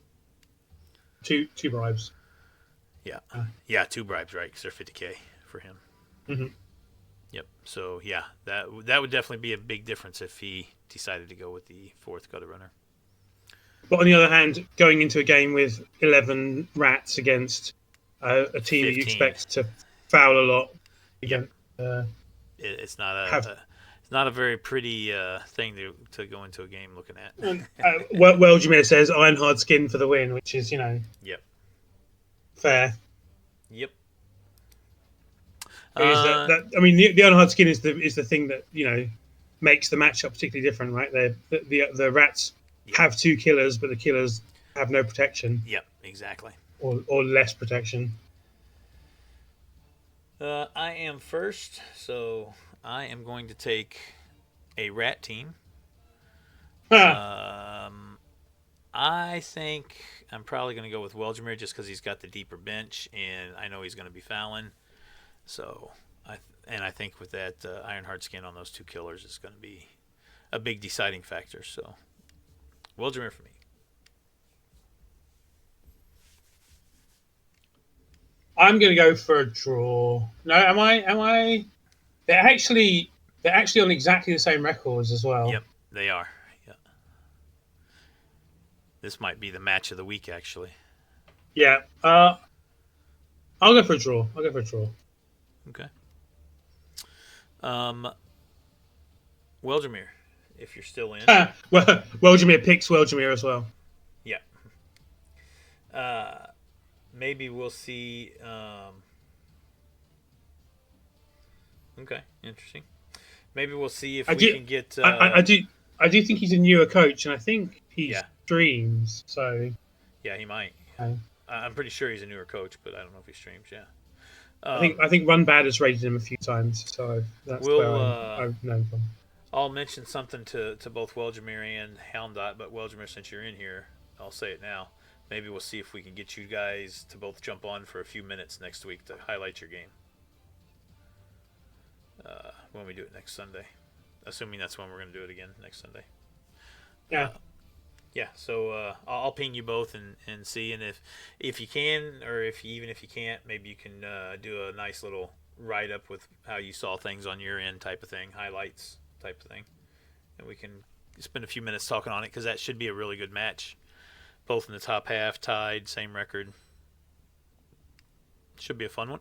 Two bribes. Yeah, 2 bribes, right? Because they're 50k for him. Mm-hmm. Yep. So yeah, that would definitely be a big difference if he decided to go with the 4th gutter runner. But on the other hand, going into a game with 11 rats against a team 15. That you expect to foul a lot again. It's not a very pretty thing to go into a game looking at. Welgemere says Ironhard skin for the win, which is, Yep. Fair. Yep. The Ironhard skin is the thing that makes the matchup particularly different, right? The rats have 2 killers, but the killers have no protection. Yep, exactly. Or less protection. I am first, so I am going to take a rat team. I think I'm probably going to go with Welgemere just because he's got the deeper bench, and I know he's going to be fouling. So, I think with that Ironheart skin on those 2 killers is going to be a big deciding factor. So, Welgemere for me. I'm going to go for a draw. No, am I? They're actually on exactly the same records as well. Yep, they are. Yeah. This might be the match of the week, actually. Yeah. I'll go for a draw. Okay. Welgemere, if you're still in. Well, Welgemere picks Welgemere as well. Yeah. Maybe we'll see. Okay, interesting. Maybe we'll see if we can get. I do think he's a newer coach, and I think he streams. So. Yeah, he might. Okay. I'm pretty sure he's a newer coach, but I don't know if he streams. Yeah. I think Run Bad has rated him a few times, so that's where I've known from. I'll mention something to both Welgemere and Hound.Dot, but Welgemere, since you're in here, I'll say it now. Maybe we'll see if we can get you guys to both jump on for a few minutes next week to highlight your game when we do it next Sunday. assuming that's when we're going to do it again next Sunday. Yeah. Yeah, so I'll ping you both and see, and if you can, or even if you can't, maybe you can do a nice little write up with how you saw things on your end, type of thing, highlights type of thing, and we can spend a few minutes talking on it because that should be a really good match. Both in the top half, tied, same record. Should be a fun one.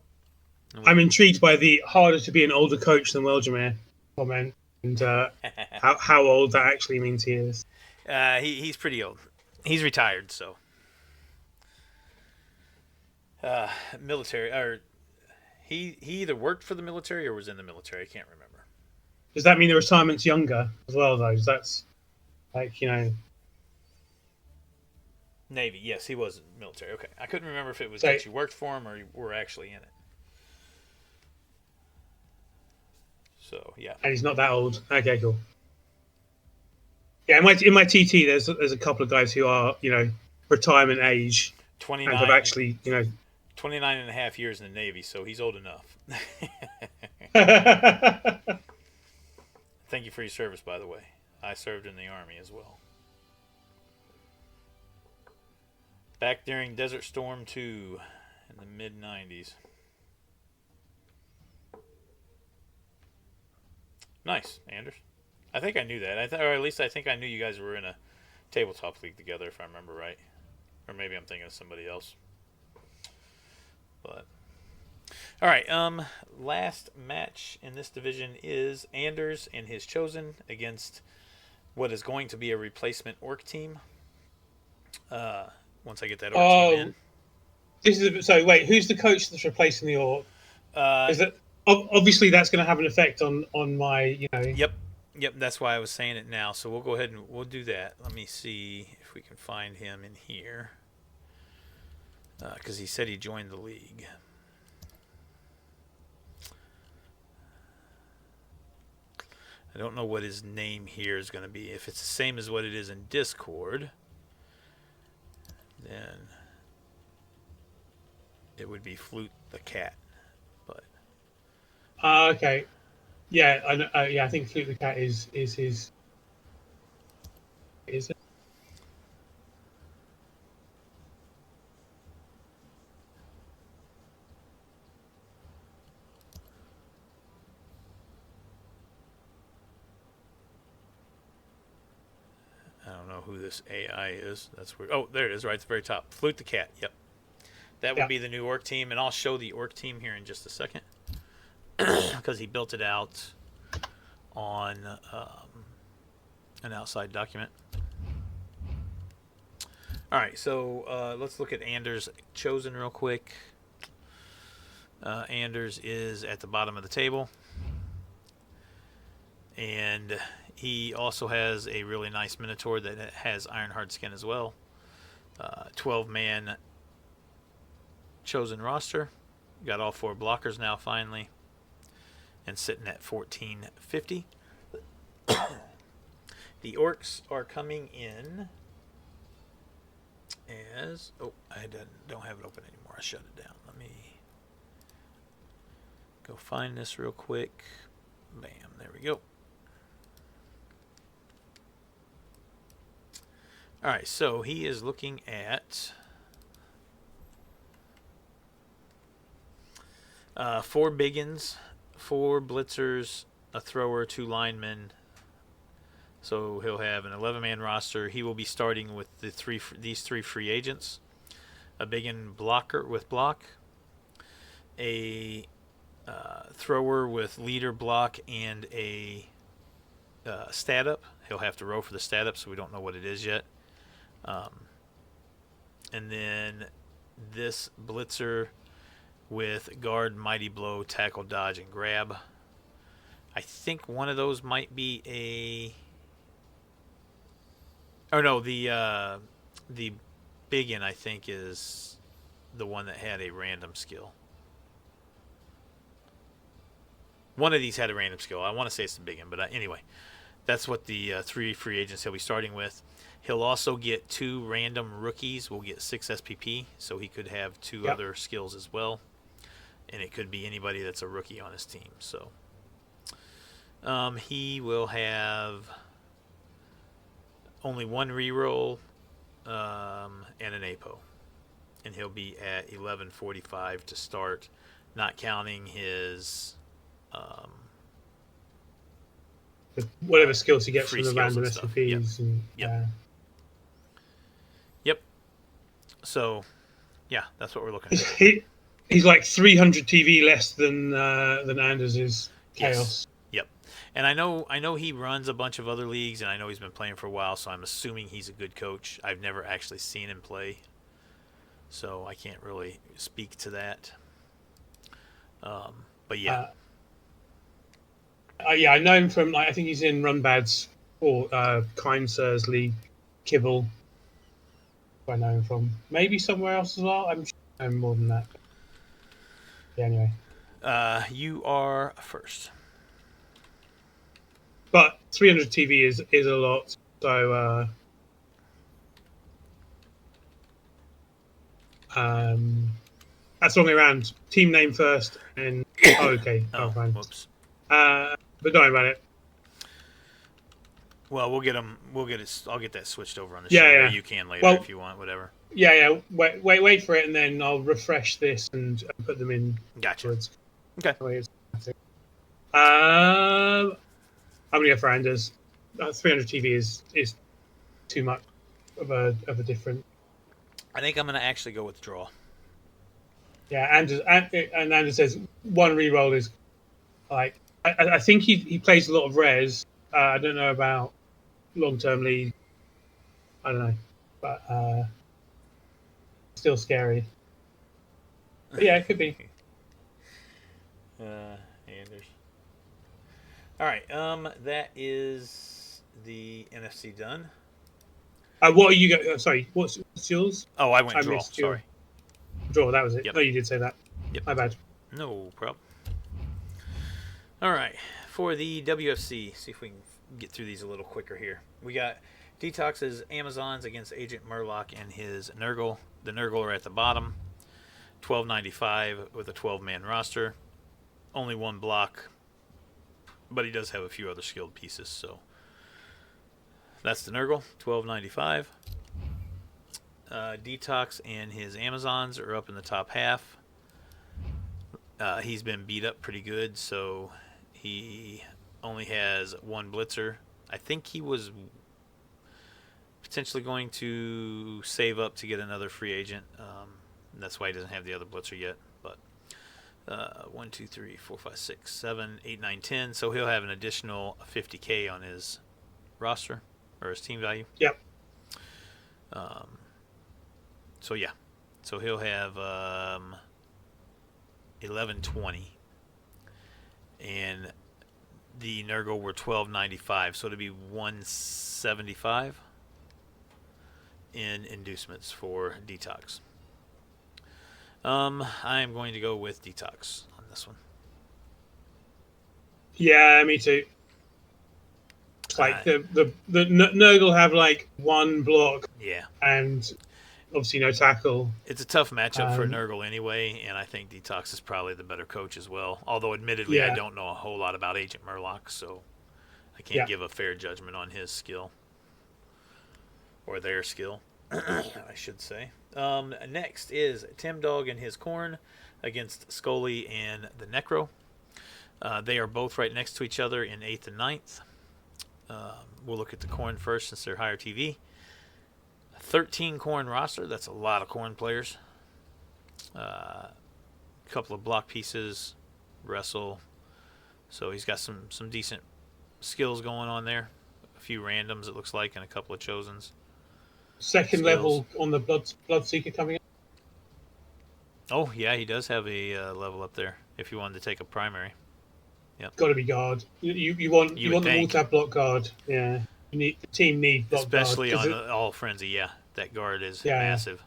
I'm intrigued by the harder to be an older coach than Welgemere comment, and how old that actually means he is. He's pretty old. He's retired, so military, or he either worked for the military or was in the military. I can't remember. Does that mean the retirement's younger as well, though? That's like, Navy. Yes, he was military. Okay, I couldn't remember if it was so, that you worked for him or you were actually in it. So yeah. And he's not that old. Okay, cool. Yeah, in my TT, there's a couple of guys who are retirement age 29, and have actually 29 and a half years in the Navy, so he's old enough. Thank you for your service, by the way. I served in the Army as well. Back during Desert Storm 2 in the mid-90s. Nice, Anders. I think I knew that. Or at least I think I knew you guys were in a tabletop league together, if I remember right. Or maybe I'm thinking of somebody else. But all right, last match in this division is Anders and his Chosen against what is going to be a replacement Orc team. Once I get that Orc team in. So wait, who's the coach that's replacing the Orc? Is that obviously that's going to have an effect on my Yep, that's why I was saying it now. So we'll go ahead and we'll do that. Let me see if we can find him in here. Because he said he joined the league. I don't know what his name here is going to be. If it's the same as what it is in Discord, then it would be Flute the Cat. But okay. Yeah, I know, I think Flute the Cat is his. Is it? I don't know who this AI is. That's weird. Oh, there it is, right at the very top. Flute the Cat. Yep. That would be the new Orc team, and I'll show the Orc team here in just a second. Because he built it out on an outside document. All right, so let's look at Anders' Chosen real quick. Anders is at the bottom of the table. And he also has a really nice Minotaur that has Ironheart skin as well. 12-man Chosen roster. Got all 4 blockers now finally. And sitting at 1450. The Orcs are coming in as... Oh, I don't have it open anymore. I shut it down. Let me go find this real quick. Bam, there we go. Alright, so he is looking at 4 biggins, 4 blitzers, a thrower, 2 linemen. So he'll have an 11-man roster. He will be starting with these 3 free agents. A biggin blocker with block. A thrower with leader block and a stat up. He'll have to roll for the stat up, so we don't know what it is yet. And then this blitzer with guard, mighty blow, tackle, dodge, and grab. I think one of those might be a... Oh no, the biggin I think is the one that had a random skill. One of these had a random skill. I want to say it's the biggin, but anyway, that's what the 3 free agents he'll be starting with. He'll also get 2 random rookies. We'll get 6 SPP, so he could have 2 other skills as well. And it could be anybody that's a rookie on his team. So He will have only one reroll and an APO. And he'll be at 1145 to start, not counting his whatever skills he gets free from the skills random and stuff. Yep. SCPs. And, Yep. Yep. So, yeah, that's what we're looking at. He's like 300 TV less than Anders is Chaos. Yes. Yep. And I know he runs a bunch of other leagues, and I know he's been playing for a while, so I'm assuming he's a good coach. I've never actually seen him play, so I can't really speak to that. But yeah. Yeah, I know him from, I think he's in Runbad's or Kind Sir's league, Kibble. I know him from. Maybe somewhere else as well. I'm sure I know him more than that. Yeah, anyway. You are first. But 300 TV is a lot, so that's the wrong way around. Team name first, and okay. Fine. Whoops. But don't worry about it. Well, we'll get them. I'll get that switched over on the Yeah, show. yeah. Or you can later if you want, whatever. Yeah. Wait for it, and then I'll refresh this and put them in. Gotcha. Afterwards. Okay. I'm gonna go for Anders. 300 TV is too much of a different. I think I'm gonna actually go with draw. Yeah, and Anders says one reroll is like I think he plays a lot of res. I don't know about long-term league. I don't know, but still scary. But yeah, it could be. Anders. All right. That is the NFC done. What are you go? Sorry, what's yours? Oh, I went draw. Sorry. Draw. That was it. Yep. Oh, you did say that. Yep. My bad. No problem. All right. For the WFC, see if we can get through these a little quicker here. We got Detox's Amazons against Agent Murloc and his Nurgle. The Nurgle are at the bottom. 1295 with a 12-man roster. Only one block, but he does have a few other skilled pieces, so that's the Nurgle, 1295. Detox and his Amazons are up in the top half. He's been beat up pretty good, so he only has one blitzer. I think he was potentially going to save up to get another free agent. That's why he doesn't have the other blitzer yet. But 1, 2, 3, 4, 5, 6, 7, 8, 9, 10. So he'll have an additional 50K on his roster or his team value. Yep. So yeah. So he'll have 1120. And the Nurgle were 1295, so it'll be 175 in inducements for Detox. I'm going to go with Detox on this one. Yeah, me too. Like the Nurgle have like one block. Yeah. And obviously no tackle. It's a tough matchup for Nurgle anyway, and I think Detox is probably the better coach as well. Although admittedly I don't know a whole lot about Agent Murloc, so I can't give a fair judgment on his skill. Or their skill, I should say. Next is Tim Dog and his Khorn against Scully and the Necro. They are both right next to each other in 8th and 9th. We'll look at the Khorn first since they're higher TV. 13 Khorn roster. That's a lot of Khorn players. A couple of block pieces, wrestle. So he's got some decent skills going on there. A few randoms, it looks like, and a couple of chosens. Second level on the Bloodseeker coming up. Oh, yeah, he does have a level up there if you wanted to take a primary. Yep. Got to be guard. You want them all to have block guard. Yeah. The team needs block especially guard. On all frenzy. Yeah, that guard is massive.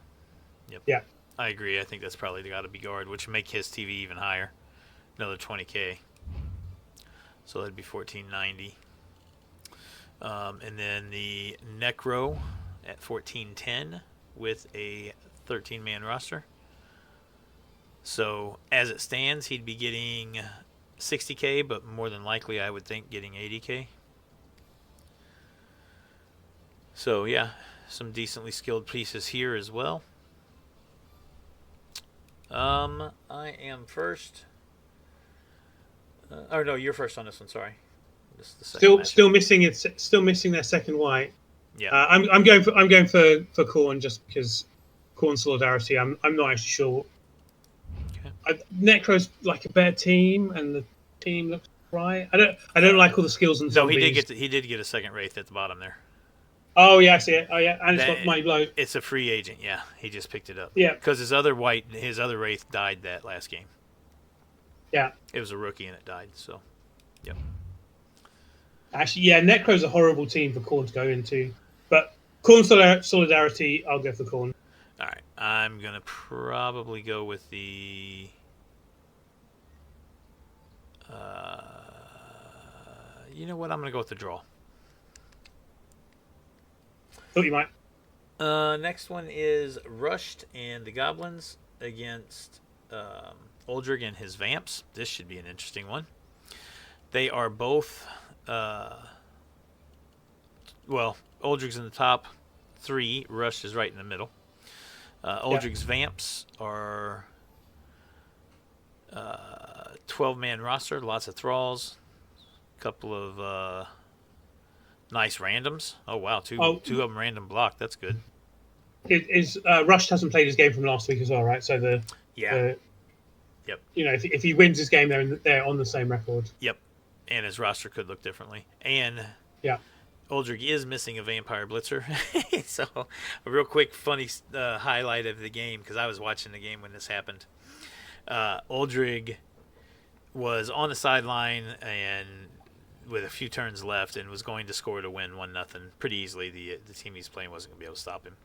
Yep. Yeah. I agree. I think that's probably got to be guard, which would make his TV even higher. Another 20K. So that'd be 1490. And then the Necro at 1410 with a 13-man roster. So as it stands, he'd be getting 60K, but more than likely I would think getting 80K. So yeah, some decently skilled pieces here as well. I am first. Or no, you're first on this one. Sorry. This is the second Still missing their second white. Yeah. I'm going for Khorne just because Khorne solidarity. I'm not actually sure. Okay. Necro's like a better team, and the team looks right. I don't like all the skills and zombies. No, he did get a second wraith at the bottom there. Oh yeah, I see it. Oh yeah, and it's got Mighty Blow. It's a free agent. Yeah, he just picked it up. Yeah, because his other wraith died that last game. Yeah, it was a rookie and it died. So, yep. Actually, yeah, Necro's a horrible team for Khorne to go into, but Khorne solidarity, I'll go for Khorne. All right, I'm gonna probably go with the. You know what? I'm gonna go with the draw. Thought you might. Next one is Rushed and the Goblins against Uldrig and his Vamps. This should be an interesting one. They are both, Uldrig's in the top 3. Rushed is right in the middle. Uldrig's Vamps are 12-man roster, lots of thralls, couple of nice randoms. Oh wow, two of them random block. That's good. Rushed hasn't played his game from last week as well, right? So yep. You know, if he wins his game, they're on the same record. Yep, and his roster could look differently. And yeah, Uldrig is missing a Vampire Blitzer. So a real quick funny highlight of the game, because I was watching the game when this happened. Uldrig was on the sideline and with a few turns left and was going to score to win 1-0 pretty easily. The team he's playing wasn't going to be able to stop him.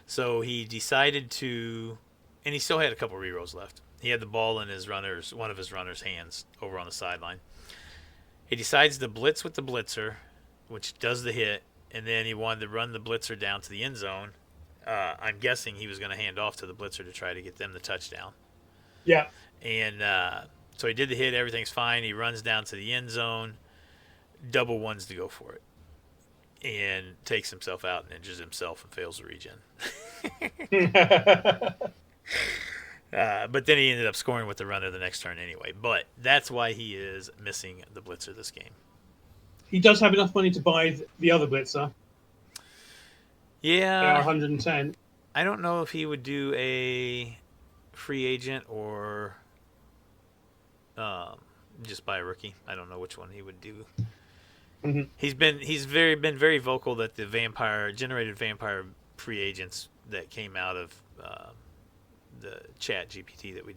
So he decided to, and he still had a couple rerolls left. He had the ball in one of his runner's hands over on the sideline. He decides to blitz with the blitzer, which does the hit, and then he wanted to run the blitzer down to the end zone. I'm guessing he was going to hand off to the blitzer to try to get them the touchdown. Yeah. And so he did the hit. Everything's fine. He runs down to the end zone, double ones to go for it, and takes himself out and injures himself and fails to regen. But then he ended up scoring with the runner the next turn anyway. But that's why he is missing the blitzer this game. He does have enough money to buy the other blitzer. Yeah. They are 110. I don't know if he would do a free agent or just buy a rookie. I don't know which one he would do. Mm-hmm. He's been very vocal that the generated vampire free agents that came out of the chat GPT that we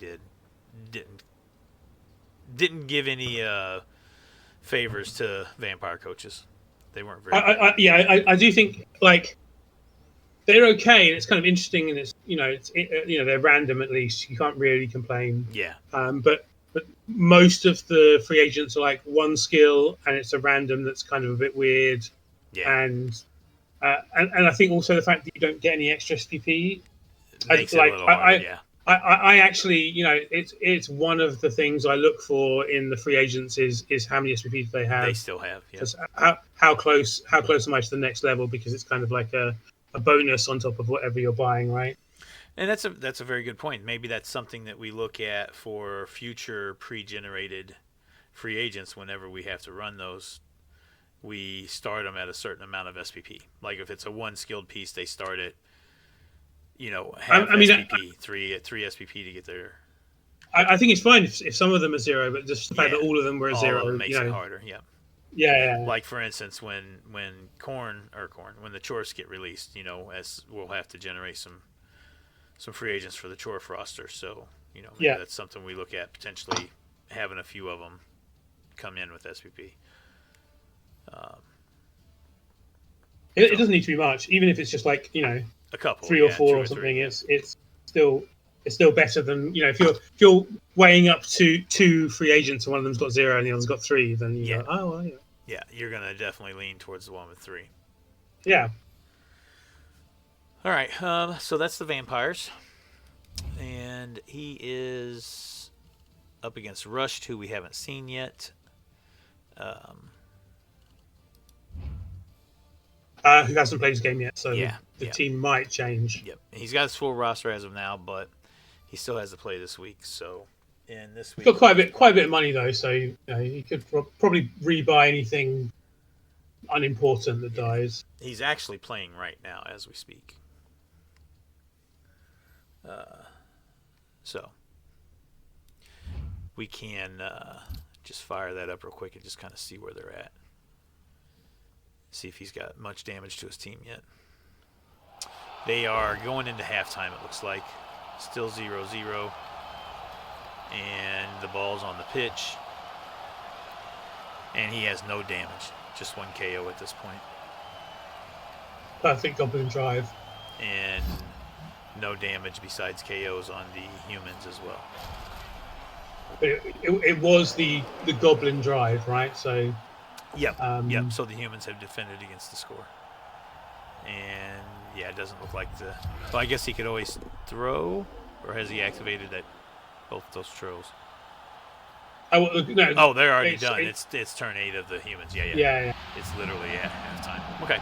didn't give any favors to vampire coaches. They weren't very. I do think like they're okay, and it's kind of interesting, and it's they're random at least. You can't really complain. Yeah. But most of the free agents are like one skill, and it's a random that's kind of a bit weird. Yeah. And I think also the fact that you don't get any extra SPP makes it a little hard, yeah. I actually, it's one of the things I look for in the free agents is how many SPPs they have. They still have, yeah. How close am I to the next level? Because it's kind of like a bonus on top of whatever you're buying, right? And that's a very good point. Maybe that's something that we look at for future pre-generated free agents. Whenever we have to run those, we start them at a certain amount of SPP. Like if it's a one skilled piece, they start at half SPP, three SPP to get there. I think it's fine if some of them are 0, but just the fact that all of them were 0 makes it harder. Yeah. Yeah. Like for instance, when the Chorfs get released, as we'll have to generate some free agents for the Chorf roster. So maybe that's something we look at, potentially having a few of them come in with SPP. It doesn't need to be much, even if it's just like a couple, 3 or 4 or something. 3, it's still better than if you're weighing up to 2 free agents and one of them's got 0 and the other's got 3, then you go, oh well, yeah. Yeah, you're gonna definitely lean towards the one with 3. Yeah. All right, so that's the vampires, and he is up against Rushed, who we haven't seen yet. Who hasn't played his game yet, so Yeah, the yeah. team might change. Yep. He's got his full roster as of now, but he still has to play this week. So, and this He's week got quite a bit of money though, so he could probably rebuy anything unimportant that dies. He's actually playing right now as we speak. So we can just fire that up real quick and just kind of see where they're at. See if he's got much damage to his team yet. They are going into halftime, it looks like. Still 0-0. And the ball's on the pitch. And he has no damage. Just one KO at this point. Perfect Goblin drive. And no damage besides KOs on the humans as well. But it was the Goblin drive, right? So Yep. So the humans have defended against the score. And yeah, it doesn't look like the. Well, I guess he could always throw, or has he activated that both those throws? No. Oh, they're already done. It's turn 8 of the humans. Yeah. It's literally at halftime. Okay.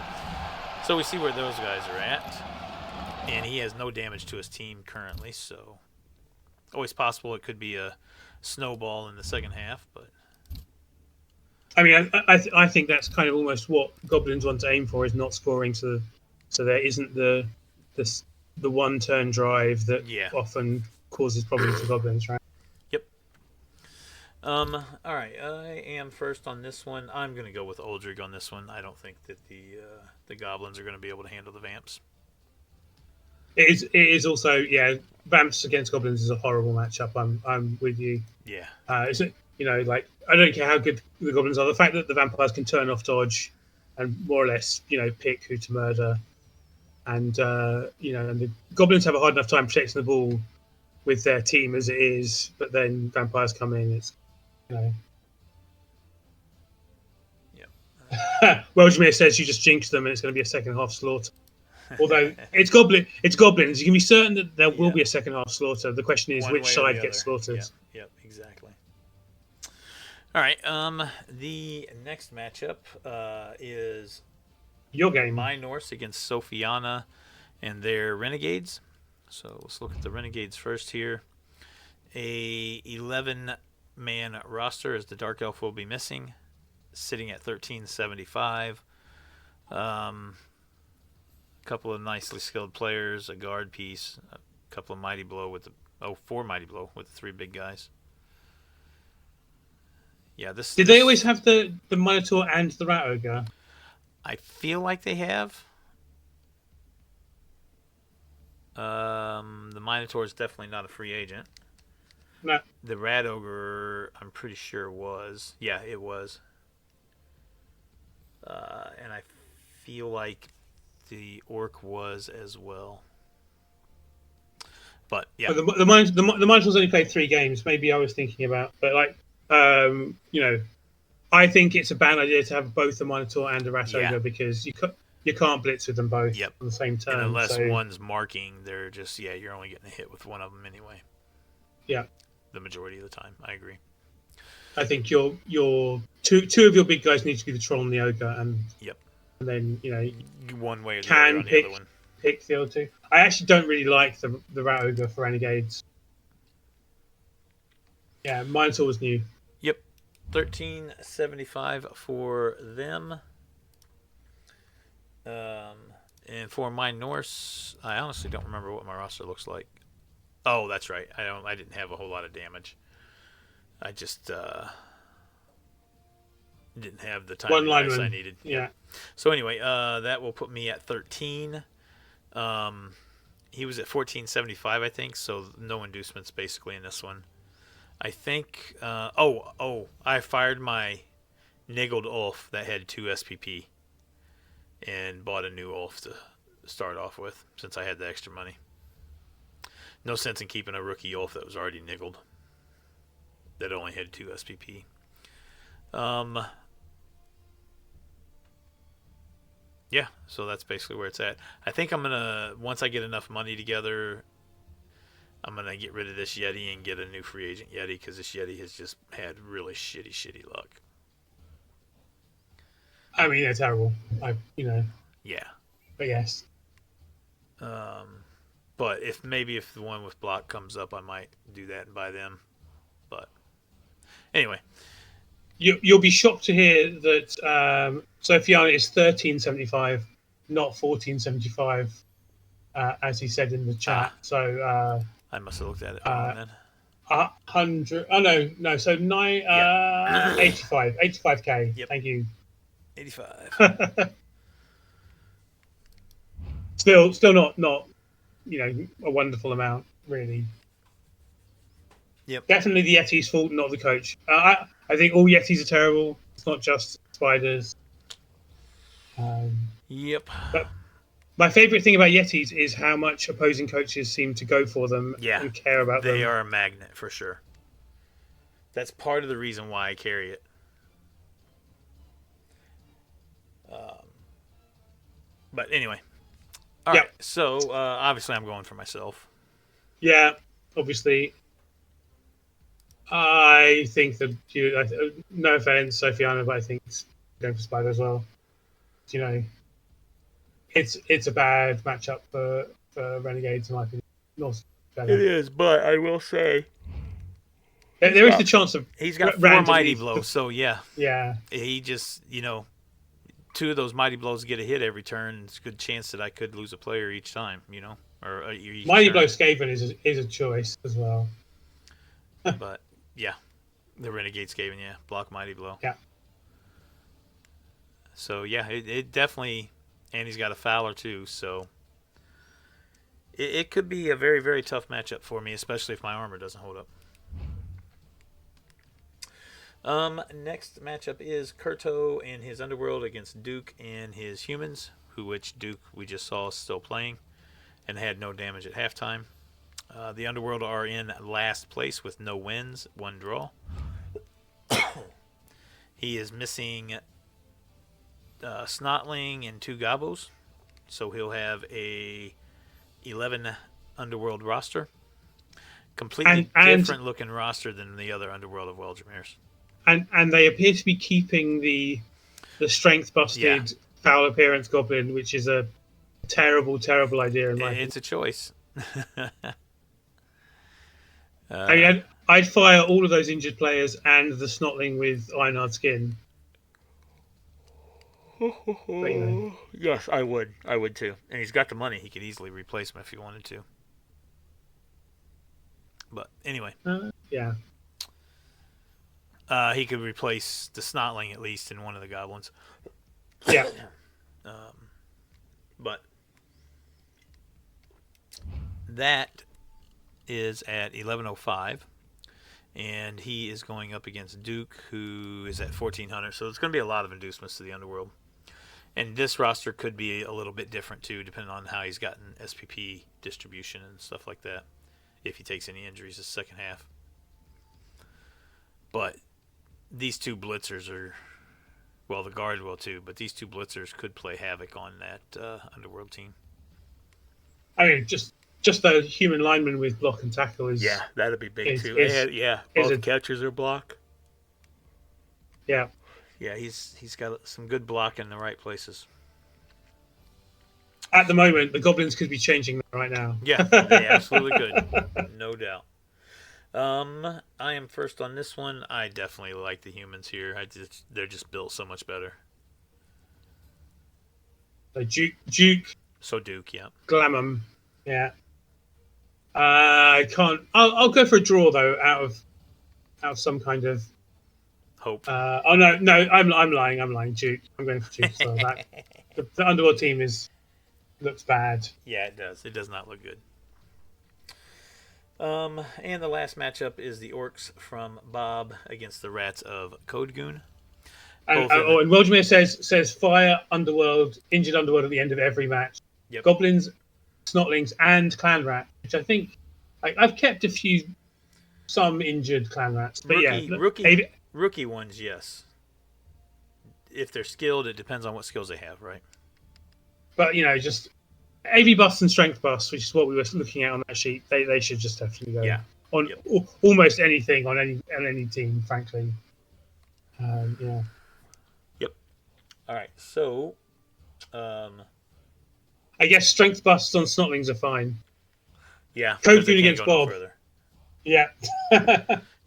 So we see where those guys are at, and he has no damage to his team currently. So always possible it could be a snowball in the second half, but. I mean, I think that's kind of almost what Goblins want to aim for, is not scoring, so there isn't the one turn drive that often causes problems for Goblins, right? Yep. All right, I am first on this one. I'm going to go with Uldrig on this one. I don't think that the Goblins are going to be able to handle the Vamps. It is also, Vamps against Goblins is a horrible matchup. I'm with you. Yeah. Is it? Like, I don't care how good the Goblins are. The fact that the Vampires can turn off dodge and more or less, pick who to murder, and and the Goblins have a hard enough time protecting the ball with their team as it is, but then Vampires come in. It's Welgemere says you just jinxed them and it's going to be a second half slaughter. Although it's Goblins, you can be certain that there will be a second half slaughter. The question is which side gets slaughtered. Yep, exactly. All right. The next matchup is your game. My Norse against Sophiana and their Renegades. So let's look at the Renegades first here. A 11-man roster, as the Dark Elf will be missing, sitting at 1375. Couple of nicely skilled players, a guard piece, a couple of Mighty Blow with four Mighty Blow with the 3 big guys. Yeah, Did they always have the Minotaur and the Rat Ogre? I feel like they have. The Minotaur is definitely not a free agent. No. The Rat Ogre, I'm pretty sure was. Yeah, it was. And I feel like the Orc was as well. But yeah, the Minotaur's only played 3 games. Maybe I was thinking about, but like. I think it's a bad idea to have both the Minotaur and the Rat Ogre because you can't blitz with them both on the same turn. And unless one's marking, they're just you're only getting a hit with one of them anyway. Yeah, the majority of the time, I agree. I think your two of your big guys need to be the Troll and the Ogre, and then one way or the other on the other one. Pick the other two. I actually don't really like the Rat Ogre for Renegades. Yeah, Minotaur was new. Yep. 1375 for them. And for my Norse, I honestly don't remember what my roster looks like. Oh, that's right. I didn't have a whole lot of damage. I just didn't have the time I needed. Yeah. So anyway, that will put me at 13. He was at 1475, I think. So no inducements basically in this one. I think. I fired my Niggled Ulf that had 2 SPP, and bought a new Ulf to start off with since I had the extra money. No sense in keeping a rookie Ulf that was already niggled, that only had 2 SPP. Yeah, so that's basically where it's at. I think I'm gonna, once I get enough money together, I'm going to get rid of this Yeti and get a new free agent Yeti because this Yeti has just had really shitty luck. I mean, they're terrible. Yeah. But yes. But if the one with block comes up, I might do that and buy them. But anyway. You'll be shocked to hear that Sofiane is 1375, not 1475, as he said in the chat. So I must have looked at it wrong then. 100. Oh no. So 85k. Yep. Thank you. 85. Still not a wonderful amount really. Yep. Definitely the Yeti's fault, not the coach. I think all Yetis are terrible. It's not just spiders. Yep. But my favorite thing about Yetis is how much opposing coaches seem to go for them and care about them. They are a magnet for sure. That's part of the reason why I carry it. But anyway. All right. So obviously I'm going for myself. Yeah, obviously. I think that no offense, Sofiana, but I think it's going for Spider as well. It's a bad matchup for Renegades in my opinion. It is, but I will say there is the chance of he's got 4 mighty blows, so yeah. Yeah. He just 2 of those mighty blows get a hit every turn. It's a good chance that I could lose a player each time, or each mighty turn. blow Skaven is a choice as well. But yeah, the Renegade Skaven, block mighty blow. Yeah. So yeah, it definitely, and he's got a Fowler too, so it could be a very, very tough matchup for me, especially if my armor doesn't hold up. Next matchup is Kurto and his Underworld against Duke and his humans, which Duke we just saw is still playing and had no damage at halftime. The Underworld are in last place with no wins, 1 draw. He is missing Snotling and 2 Gobos, so he'll have a 11 Underworld roster. Completely different looking roster than the other Underworld of Weldramirs. And they appear to be keeping the strength busted foul appearance goblin, which is a terrible idea in my opinion. It's a choice. I mean, I'd fire all of those injured players and the Snotling with Ironhard skin. But, Yes, I would. I would too. And he's got the money. He could easily replace him if he wanted to. But anyway. Yeah. He could replace the Snotling at least in one of the goblins. Yeah. But that is at 1105, and he is going up against Duke, who is at 1400. So it's going to be a lot of inducements to the Underworld. And this roster could be a little bit different too, depending on how he's gotten SPP distribution and stuff like that, if he takes any injuries this second half. But these 2 blitzers are, well, the guard will too, but these 2 blitzers could play havoc on that Underworld team. I mean, just the human lineman with block and tackle is... Yeah, that'd be big too. Both catchers are block. Yeah. Yeah, he's got some good block in the right places. At the moment, the goblins could be changing that right now. Yeah, they absolutely could. No doubt. I am first on this one. I definitely like the humans here. They're just built so much better. So Duke. So Duke, yeah. Glamour, yeah. I can't. I'll go for a draw though, out of some kind of hope. No, I'm lying. Duke. I'm going for Duke as well. The Underworld team looks bad. Yeah, it does. It does not look good. And the last matchup is the Orcs from Bob against the Rats of Codegoon. And Weldemir says fire Underworld, injured Underworld at the end of every match. Yep. Goblins, Snotlings, and Clan Rat, which I think I've kept some injured Clan Rats, but rookie ones, yes. If they're skilled, it depends on what skills they have, right? But just AV busts and strength busts, which is what we were looking at on that sheet. They should just definitely go on almost anything on any team, frankly. Yeah. Yep. All right. So, I guess strength busts on Snotlings are fine. Yeah. Code Goon against Bob. No yeah.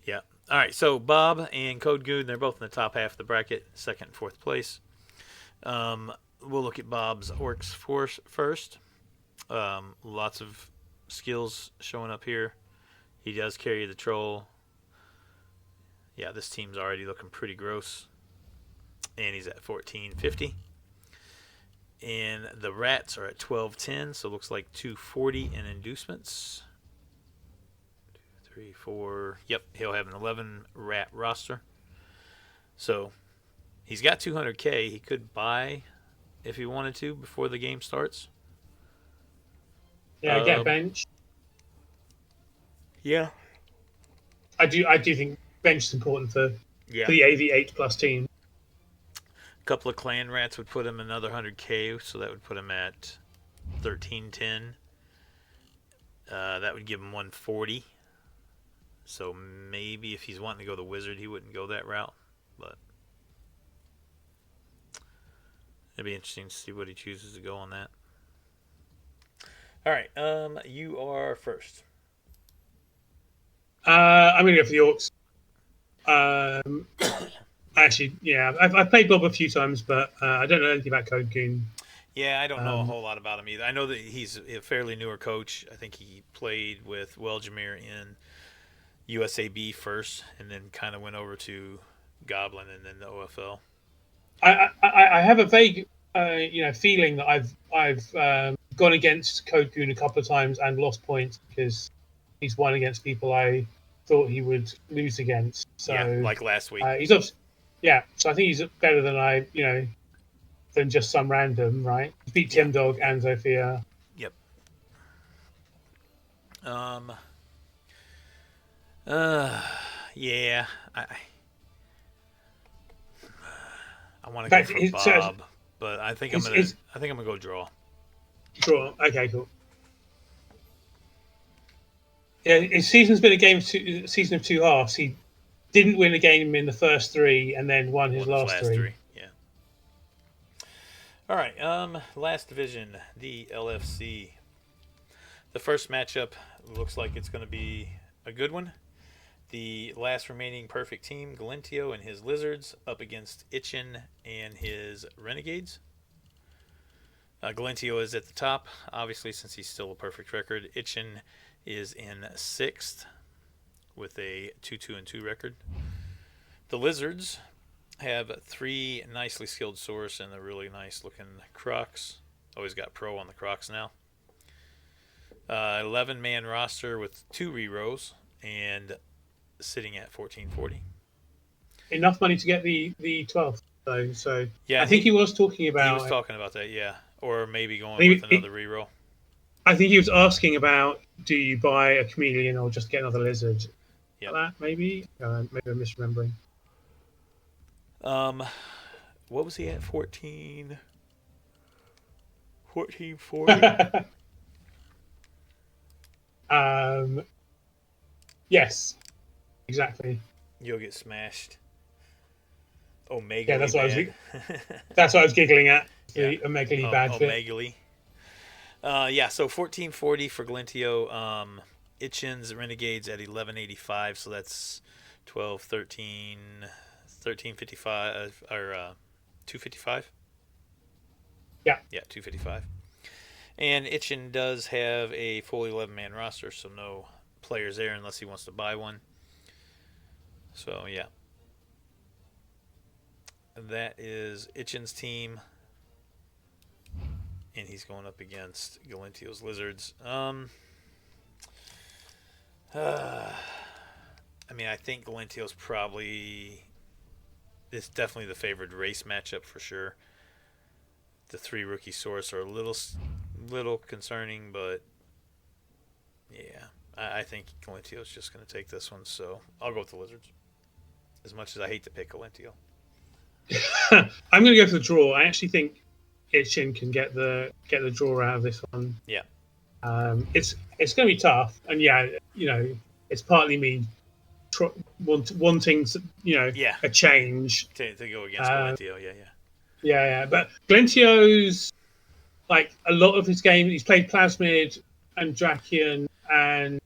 Yeah. All right. So Bob and Code Goon, they're both in the top half of the bracket, second and fourth place. We'll look at Bob's Orcs force first. Lots of skills showing up here. He does carry the troll. Yeah, this team's already looking pretty gross. And he's at 1450. And the rats are at 1210, so it looks like 240 in inducements. 2, 3, 4. Yep, he'll have an 11 rat roster. So he's got 200k. He could buy if he wanted to before the game starts. Yeah, get bench. Yeah. I do think bench is important for the AV 8+ team. A couple of clan rats would put him another 100k, so that would put him at 1310. That would give him 140. So maybe if he's wanting to go the wizard, he wouldn't go that route. But it'd be interesting to see what he chooses to go on that. All right, you are first. I'm going to go for the Orcs. Actually, yeah, I've played Bob a few times, but I don't know anything about Code Goon. Yeah, I don't know a whole lot about him either. I know that he's a fairly newer coach. I think he played with Weljamir in USAB first, and then kind of went over to Goblin and then the OFL. I have a vague, feeling that I've gone against Code Goon a couple of times and lost points because he's won against people I thought he would lose against. So like last week. So I think he's better than than just some random, right? He beat Tim Dog and Zofia. Yep. Yeah. I want to go for Bob, but I think I'm gonna go draw. Draw. Okay, cool. Yeah, his season's been a season of two halves. He didn't win a game in the first three, and then won his last three. Yeah. All right. Last division, the LFC. The first matchup looks like it's going to be a good one. The last remaining perfect team, Galentio and his Lizards, up against Itchin and his Renegades. Galentio is at the top, obviously, since he's still a perfect record. Itchin is in sixth with a 2-2-2 record. The Lizards have 3 nicely skilled Source and a really nice looking Crocs. Always got Pro on the Crocs now. 11-man roster with 2 rerolls and sitting at 1440. Enough money to get the 12th, though. So yeah, I think he was talking about. He was talking about that, yeah, or maybe going with another reroll. I think he was asking about, do you buy a chameleon or just get another lizard? Yeah, like that maybe. Maybe I'm misremembering. What was he at? 1440. Yes, exactly. You'll get smashed. Omegaly. Yeah, that's what I was giggling at. The Omegaly bad fit. Omegaly. So 1440 for Galentio. Itchin's Renegades at 1185, so that's 12, 13, 1355 or 255. Yeah, 255. And Itchin does have a full 11-man roster, so no players there unless he wants to buy one. So yeah, that is Itchin's team, and he's going up against Galentio's Lizards. I think Galentio's it's definitely the favored race matchup for sure. The 3 rookie Source are a little concerning, but yeah, I think Galentio's just going to take this one, so I'll go with the Lizards. As much as I hate to pick Galentio. I'm going to go for the draw. I actually think Itchin can get the draw out of this one. Yeah. It's going to be tough, and it's partly me wanting a change to go against Galentio. Yeah. But Galentio's like a lot of his game. He's played Plasmid and Drakion and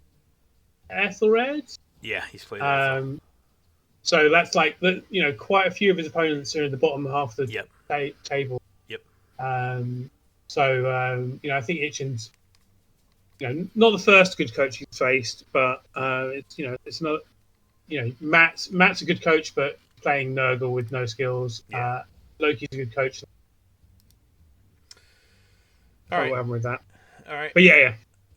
Ethelred. Yeah, he's played OFL. So that's like quite a few of his opponents are in the bottom half of the table. Yep. I think Itchin's not the first good coach he's faced, but it's not. Matt's a good coach, but playing Nurgle with no skills. Yeah. Loki's a good coach. All right. What happened with that? All right. But yeah.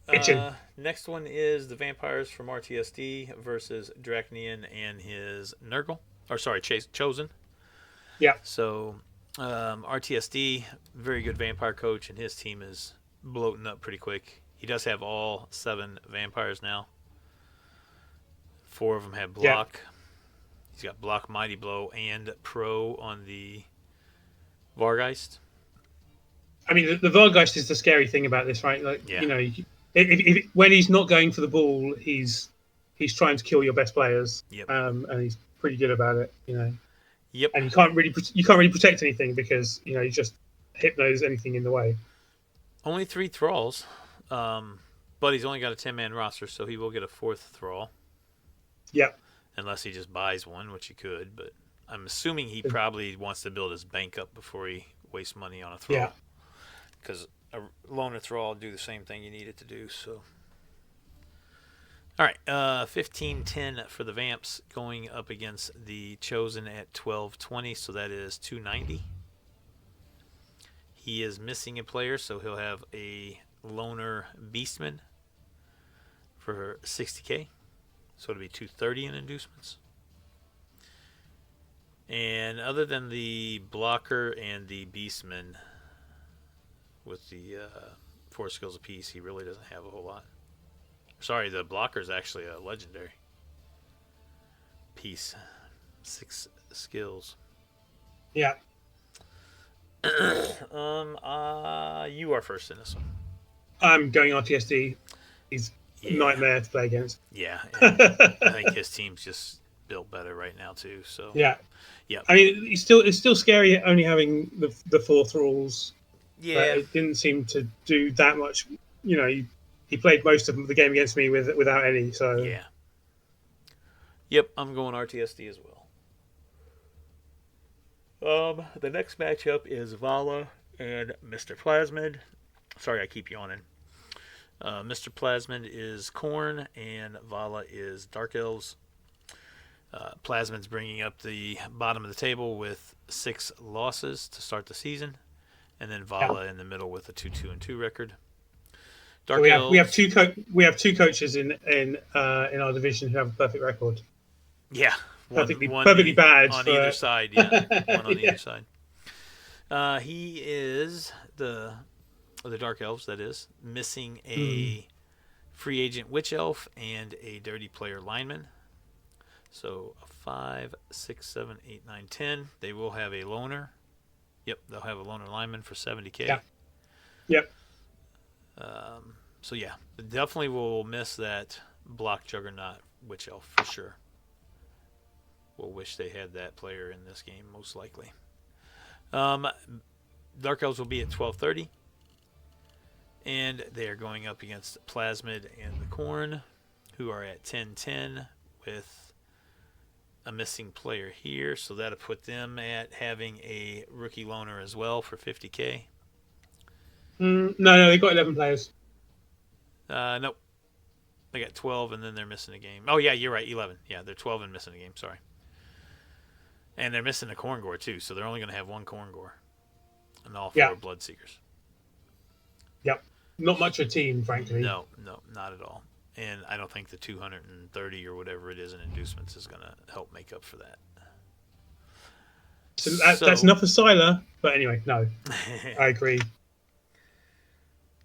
Itchin. Next one is the Vampires from RTSD versus Draknian and his Nurgle. Or sorry, Chosen. Yeah. So RTSD, very good vampire coach, and his team is bloating up pretty quick. He does have all 7 vampires now. 4 of them have block. Yeah. He's got block, mighty blow, and pro on the Vargeist. I mean, the Vargeist is the scary thing about this, right? Like, if when he's not going for the ball, he's trying to kill your best players. Yep. And he's pretty good about it. Yep. And you can't really protect anything because you just hypnose anything in the way. Only 3 thralls, but he's only got a 10-man roster, so he will get a 4th thrall. Yep. Unless he just buys one, which he could, but I'm assuming he probably wants to build his bank up before he wastes money on a thrall. Yeah. Because a loner thrall will do the same thing you need it to do. So, all right, 15-10 for the Vamps going up against the Chosen at 12-20, so that is 290. He is missing a player, so he'll have a loner Beastman for 60K. So it'll be 230 in inducements. And other than the blocker and the Beastman with the 4 skills apiece, he really doesn't have a whole lot. Sorry, the blocker is actually a legendary piece. 6 skills. Yeah. You are first in this one. I'm going RTSD. He's a nightmare to play against. Yeah. I think his team's just built better right now too. So yeah. Yeah. I mean, it's still scary only having the 4 thralls. Yeah. But it didn't seem to do that much. He played most of the game against me without any. So yeah. Yep, I'm going RTSD as well. The next matchup is Vala and Mr. Plasmid. Sorry, I keep yawning. Mr. Plasmid is Khorne, and Vala is Dark Elves. Plasmid's bringing up the bottom of the table with 6 losses to start the season, and then Vala in the middle with a 2-2-2 record. Elves. We have two coaches in our division who have a perfect record. Yeah. Perfectly bad on either side. Yeah, one on either side. He is the Dark Elves. That is missing a free agent Witch Elf and a dirty player lineman. So 5, 6, 7, 8, 9, 10. They will have a loner. Yep, they'll have a loner lineman for 70K. Yeah. Yep. So yeah, definitely will miss that block juggernaut Witch Elf for sure. We'll wish they had that player in this game, most likely. Dark Elves will be at 12:30, and they are going up against Plasmid and the Khorne, who are at 10-10 with a missing player here, so that'll put them at having a rookie loner as well for 50K. No, they got 11 players. Nope. They got 12, and then they're missing a game. Oh, yeah, you're right, 11. Yeah, they're 12 and missing a game, sorry. And they're missing a Khorngor, too, so they're only going to have 1 Khorngor and all 4 Bloodseekers. Yep. Not much of a team, frankly. No, not at all. And I don't think the 230 or whatever it is in inducements is going to help make up for that. So that's enough for Sylar, but anyway, no. I agree.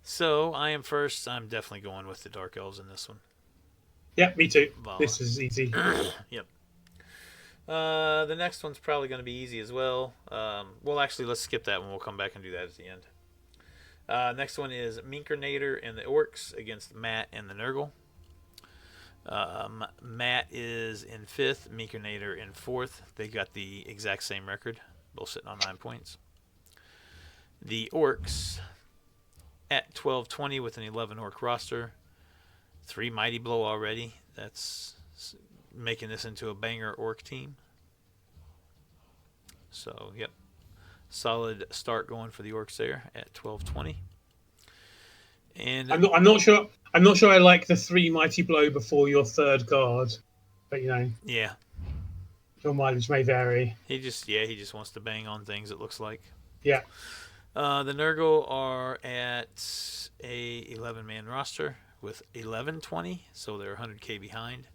So I am first. I'm definitely going with the Dark Elves in this one. Yeah, me too. Vala. This is easy. Yep. The next one's probably going to be easy as well. Well, actually, let's skip that one. We'll come back and do that at the end. Next one is Minkernator and the Orcs against Matt and the Nurgle. Matt is in 5th, Minkernator in 4th. They got the exact same record, both sitting on 9 points. The Orcs at 12-20 with an 11 Orc roster. 3 Mighty Blow already. That's making this into a banger Orc team. So, yep. Solid start going for the Orcs there at 12-20. And I'm not sure. I'm not sure I like the 3 Mighty Blow before your 3rd guard, but yeah, your mileage may vary. he just wants to bang on things. It looks like. Yeah. The Nurgle are at a 11-man roster with 11-20, so they're 100k behind.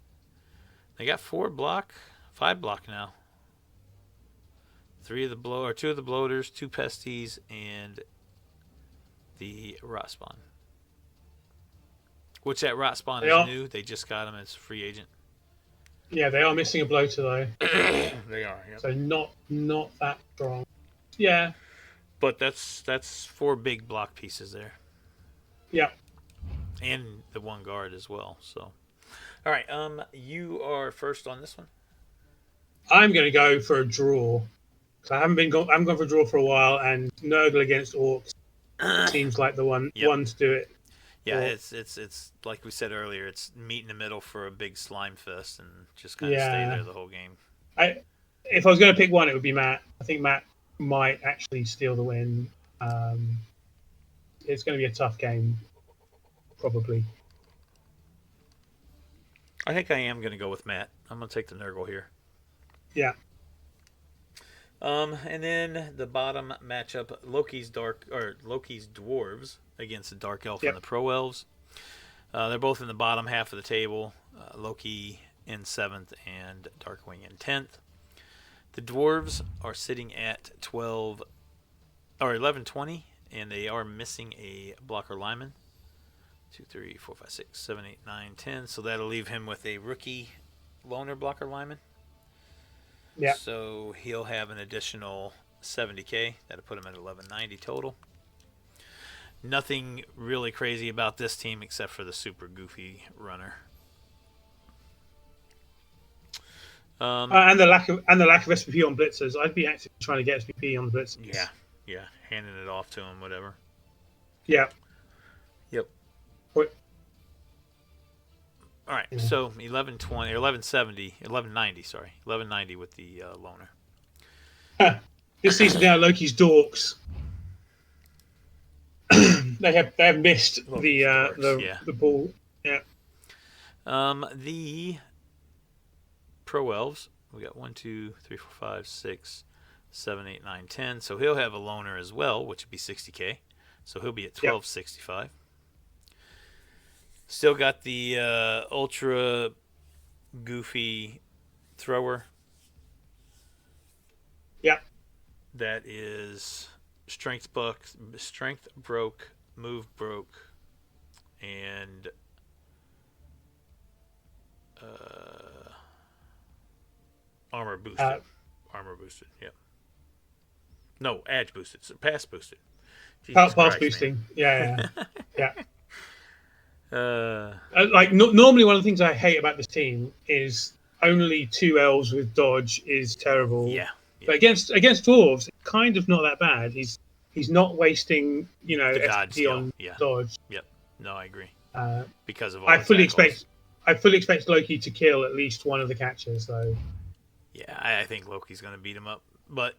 They got 5 block now. 2 of the bloaters, 2 pesties, and the rot spawn. Which that rot spawn is new. They just got him as a free agent. Yeah, they are missing a bloater though. They are. Yep. So not that strong. Yeah. But that's 4 big block pieces there. Yeah. And the 1 guard as well. So, all right. You are first on this one. I'm going to go for a draw. I haven't gone for a draw for a while, and Nurgle against Orcs seems like the one to do it. Yeah, it's like we said earlier. It's meet in the middle for a big slime fest, and just kind of stay there the whole game. If I was going to pick one, it would be Matt. I think Matt might actually steal the win. It's going to be a tough game, probably. I think I am going to go with Matt. I'm going to take the Nurgle here. Yeah. And then the bottom matchup, Loki's Dwarves against the Dark Elf and the Pro Elves. They're both in the bottom half of the table. Loki in 7th and Darkwing in 10th. The Dwarves are sitting at 11-20, and they are missing a blocker lineman. 2, 3, 4, 5, 6, 7, 8, 9, 10. So that'll leave him with a rookie loner blocker lineman. Yeah. So he'll have an additional 70k. That'll put him at 1190 total. Nothing really crazy about this team except for the super goofy runner. And the lack of SPP on blitzers. I'd be actually trying to get SPP on the blitzers. Yeah, handing it off to him, whatever. Yeah. Yep. What? All right, so 1120 or 1190, sorry, 1190 with the loner. This season now, Loki's Dorks. they have missed the ball. Yeah. The Pro Elves, we got 1, 2, 3, 4, 5, 6, 7, 8, 9, 10. So he'll have a loner as well, which would be 60k. So he'll be at 1265. Still got the ultra goofy thrower. Yeah. That is strength broke, move broke, and armor boosted. Armor boosted. Yep. No, edge boosted. Pass boosted. Pass boosting. Man. Yeah. Like normally, one of the things I hate about this team is only 2 elves with dodge is terrible. Yeah. But against dwarves, it's kind of not that bad. He's not wasting XP on dodge. Yep. No, I agree. Because of all I fully expect Loki to kill at least one of the catchers, though. Yeah, I think Loki's going to beat him up. But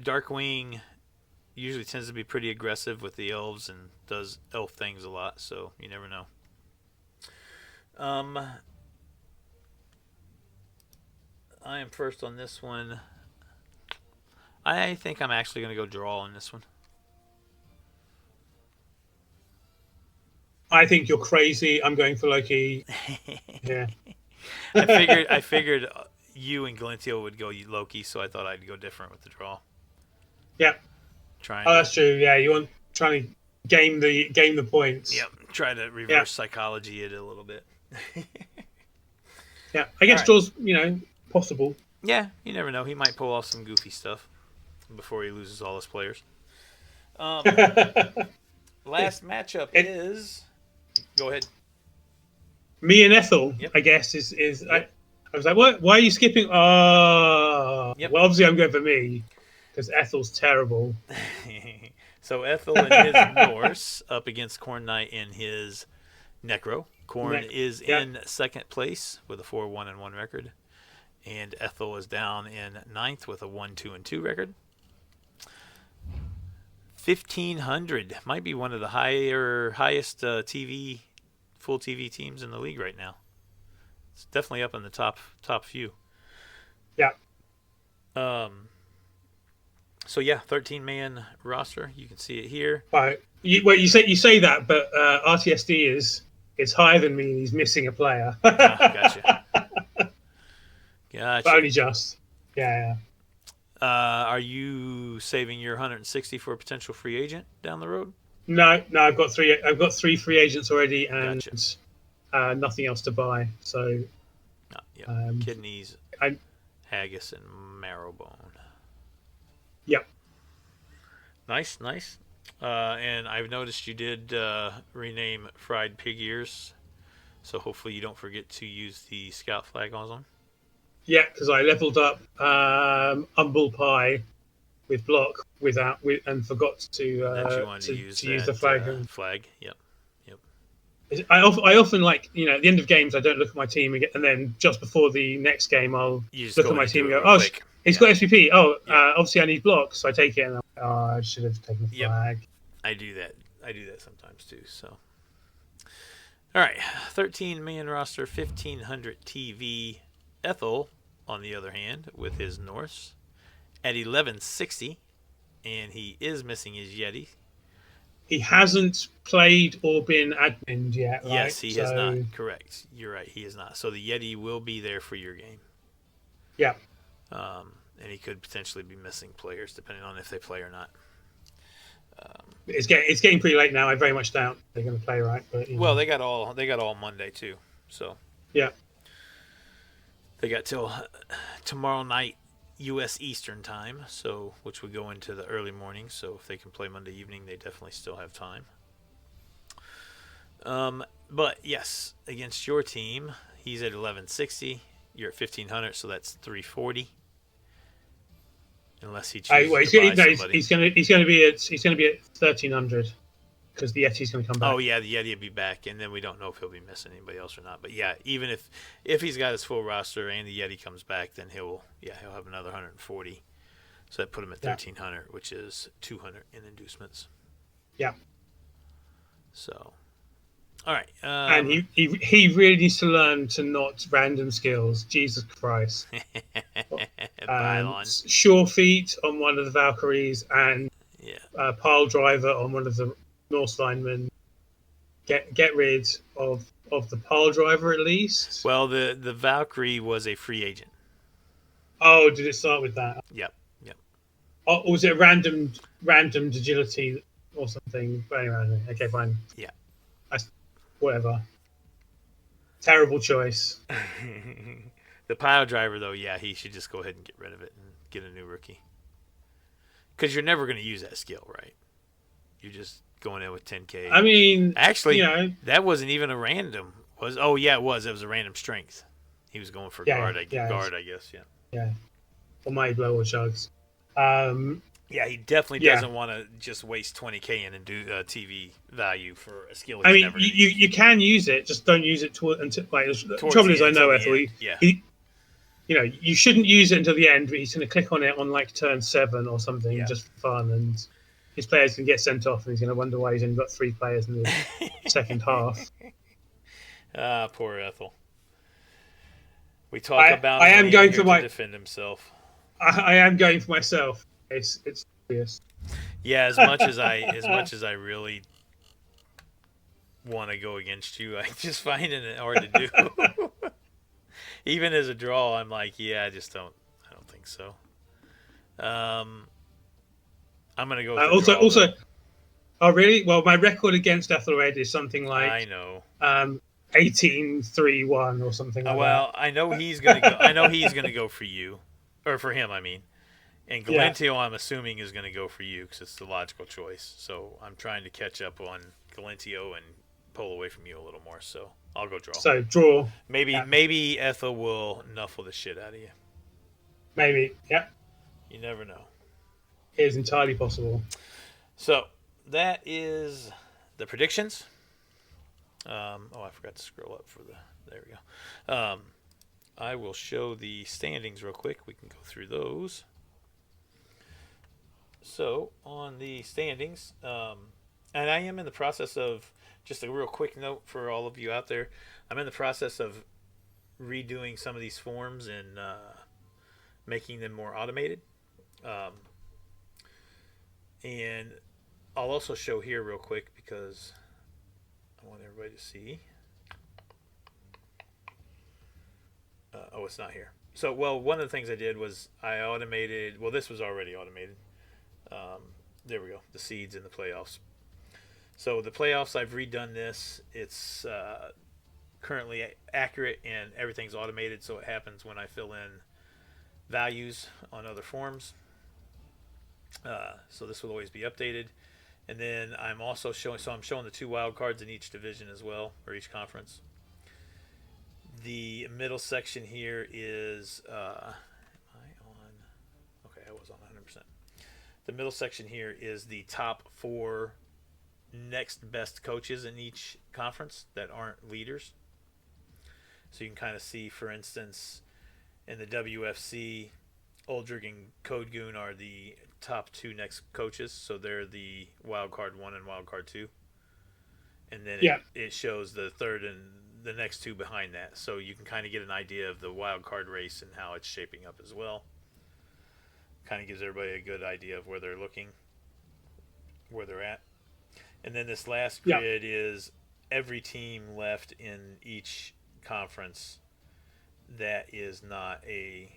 Darkwing usually tends to be pretty aggressive with the elves and does elf things a lot, so you never know. I am first on this one. I think I'm actually going to go draw on this one. I think you're crazy. I'm going for Loki. Yeah. I figured you and Galentiel would go Loki, so I thought I'd go different with the draw. Yeah. That's true. Yeah, you want trying to game the points. Yep. Try to reverse psychology it a little bit. Yeah, I guess draws, possible. Yeah, you never know. He might pull off some goofy stuff before he loses all his players. Last matchup is. Go ahead. Me and Ethel, Yep. I guess, is Yep. I was like, what? Why are you skipping? Oh, Yep. well, obviously I'm going for me because Ethel's terrible. So Ethel and his Norse up against Khornight and his Necro. Khorn is in second place with a 4-1-1 record, and Ethel is down in ninth with a 1-2-2 record. 1,500 might be one of the highest full TV teams in the league right now. It's definitely up in the top few. Yeah. So yeah, 13-man roster. You can see it here. Right. You say that, but RTSD is higher than me, and he's missing a player. Gotcha. But only just. Yeah. Are you saving your 160 for a potential free agent down the road? No. I've got three free agents already, and gotcha. Nothing else to buy. So. Kidneys, haggis, and marrowbone. Yep. Nice. And I've noticed you did rename fried pig ears, so hopefully you don't forget to use the scout flag on them. Yeah, because I leveled up humble pie with block and forgot to use the flag. Flag. Yep. I often like, at the end of games I don't look at my team and then just before the next game I'll look at my team and go, oh, it's got SPP. Oh, obviously I need blocks, so I take it and I'm like, oh, I should have taken the flag. I do that sometimes too. So, all right, 13-man roster, 1,500 TV. Ethel, on the other hand, with his Norse at 1160, and he is missing his Yeti. He hasn't played or been admin yet, right? Yes, he has not. Correct. You're right. He is not. So the Yeti will be there for your game. Yeah. And he could potentially be missing players depending on if they play or not. It's getting pretty late now. I very much doubt they're going to play, right? But well, they got all Monday too. So yeah, they got till tomorrow night U.S. Eastern time, so which would go into the early morning. So if they can play Monday evening, they definitely still have time. But yes, against your team, he's at 1160. You're at 1,500, so that's 340. Unless he chooses to buy somebody. He's going to be at 1,300 because the Yeti's going to come back. Oh yeah, the Yeti will be back, and then we don't know if he'll be missing anybody else or not. But yeah, even if he's got his full roster and the Yeti comes back, then he'll have another 140. So that put him at 1,300, which is 200 in inducements. Yeah. So, all right. And he really needs to learn to not random skills. Jesus Christ. Sure feet on one of the Valkyries and pile driver on one of the Norse linemen. Get rid of the pile driver at least. Well, the Valkyrie was a free agent. Oh, did it start with that? Yep. Or was it random agility or something? But anyway, okay, fine. Yeah. Whatever. Terrible choice. The pile driver, though, he should just go ahead and get rid of it and get a new rookie. Because you're never going to use that skill, right? You're just going in with 10K. I mean, actually, that wasn't even a random. It was a random strength. He was going for guard, I guess. Yeah. Almighty blow or chugs. He definitely doesn't want to just waste 20K in and do TV value for a skill. I mean, you can use it, just don't use it until the trouble is, I know Ethel. You shouldn't use it until the end, but he's going to click on it on like turn 7 or something just for fun, and his players can get sent off, and he's going to wonder why he's only got 3 players in the second half. Poor Ethel. We talk about. I am going for to defend himself. I am going for myself. It's serious. Yeah, as much as I really want to go against you, I just find it hard to do. Even as a draw, I'm like, I don't think so. I'm gonna go. Also, oh really? Well, my record against Ethelred is something like 18-3-1 or something like that. Well, I know he's gonna go. I know he's gonna go for you. or for him, I mean. And Yeah. Galentio, I'm assuming, is going to go for you because it's the logical choice. So I'm trying to catch up on Galentio and pull away from you a little more. So I'll go draw. So draw. Maybe Yeah. maybe Ethel will nuffle the shit out of you. Maybe. Yeah. You never know. It is entirely possible. So that is the predictions. I forgot to scroll up for the. There we go. I will show the standings real quick. We can go through those. So on the standings, and I am in the process of just a real quick note for all of you out there. I'm in the process of redoing some of these forms and making them more automated. Um, and I'll also show here real quick because I want everybody to see. It's not here. So, one of the things I did was I automated. Well, this was already automated. There we go. The seeds in the playoffs. So the playoffs, I've redone this. It's currently accurate and everything's automated, so it happens when I fill in values on other forms. So this will always be updated. And then I'm also showing. So I'm showing the 2 wild cards in each division as well, or each conference. The middle section here is. Am I on? Okay, I was on 100%. The middle section here is the top 4 next best coaches in each conference that aren't leaders. So you can kind of see, for instance, in the WFC, Uldrig and Codegoon are the top 2 next coaches. So they're the wild card 1 and wild card 2. And then it shows the third and the next 2 behind that. So you can kind of get an idea of the wild card race and how it's shaping up as well. Kind of gives everybody a good idea of where they're looking, where they're at. And then this last grid is every team left in each conference that is not a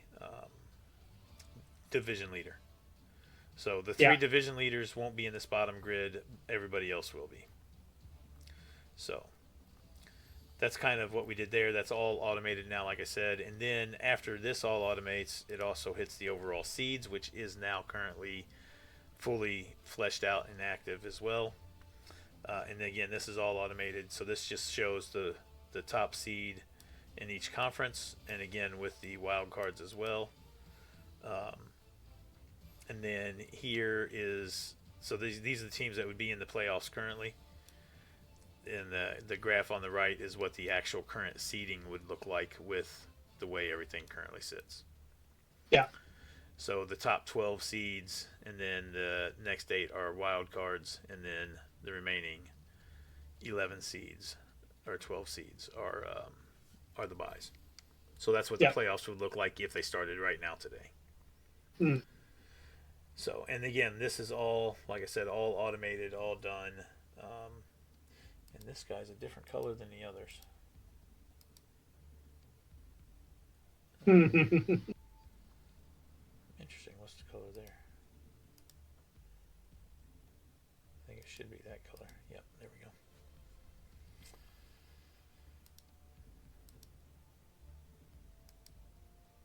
division leader. So the 3 division leaders won't be in this bottom grid. Everybody else will be. So that's kind of what we did there. That's all automated now, like I said. And then after this all automates, it also hits the overall seeds, which is now currently fully fleshed out and active as well. And again, this is all automated. So this just shows the top seed in each conference. And again, with the wild cards as well. And then here is, so these are the teams that would be in the playoffs currently. And the graph on the right is what the actual current seeding would look like with the way everything currently sits. Yeah. So the top 12 seeds, and then the next 8 are wild cards, and then the remaining 11 seeds or 12 seeds are the buys. So that's what the playoffs would look like if they started right now today. Mm. So, and again, this is all, like I said, all automated, all done. And this guy's a different color than the others. Interesting. What's the color there? I think it should be that color. Yep, there we go.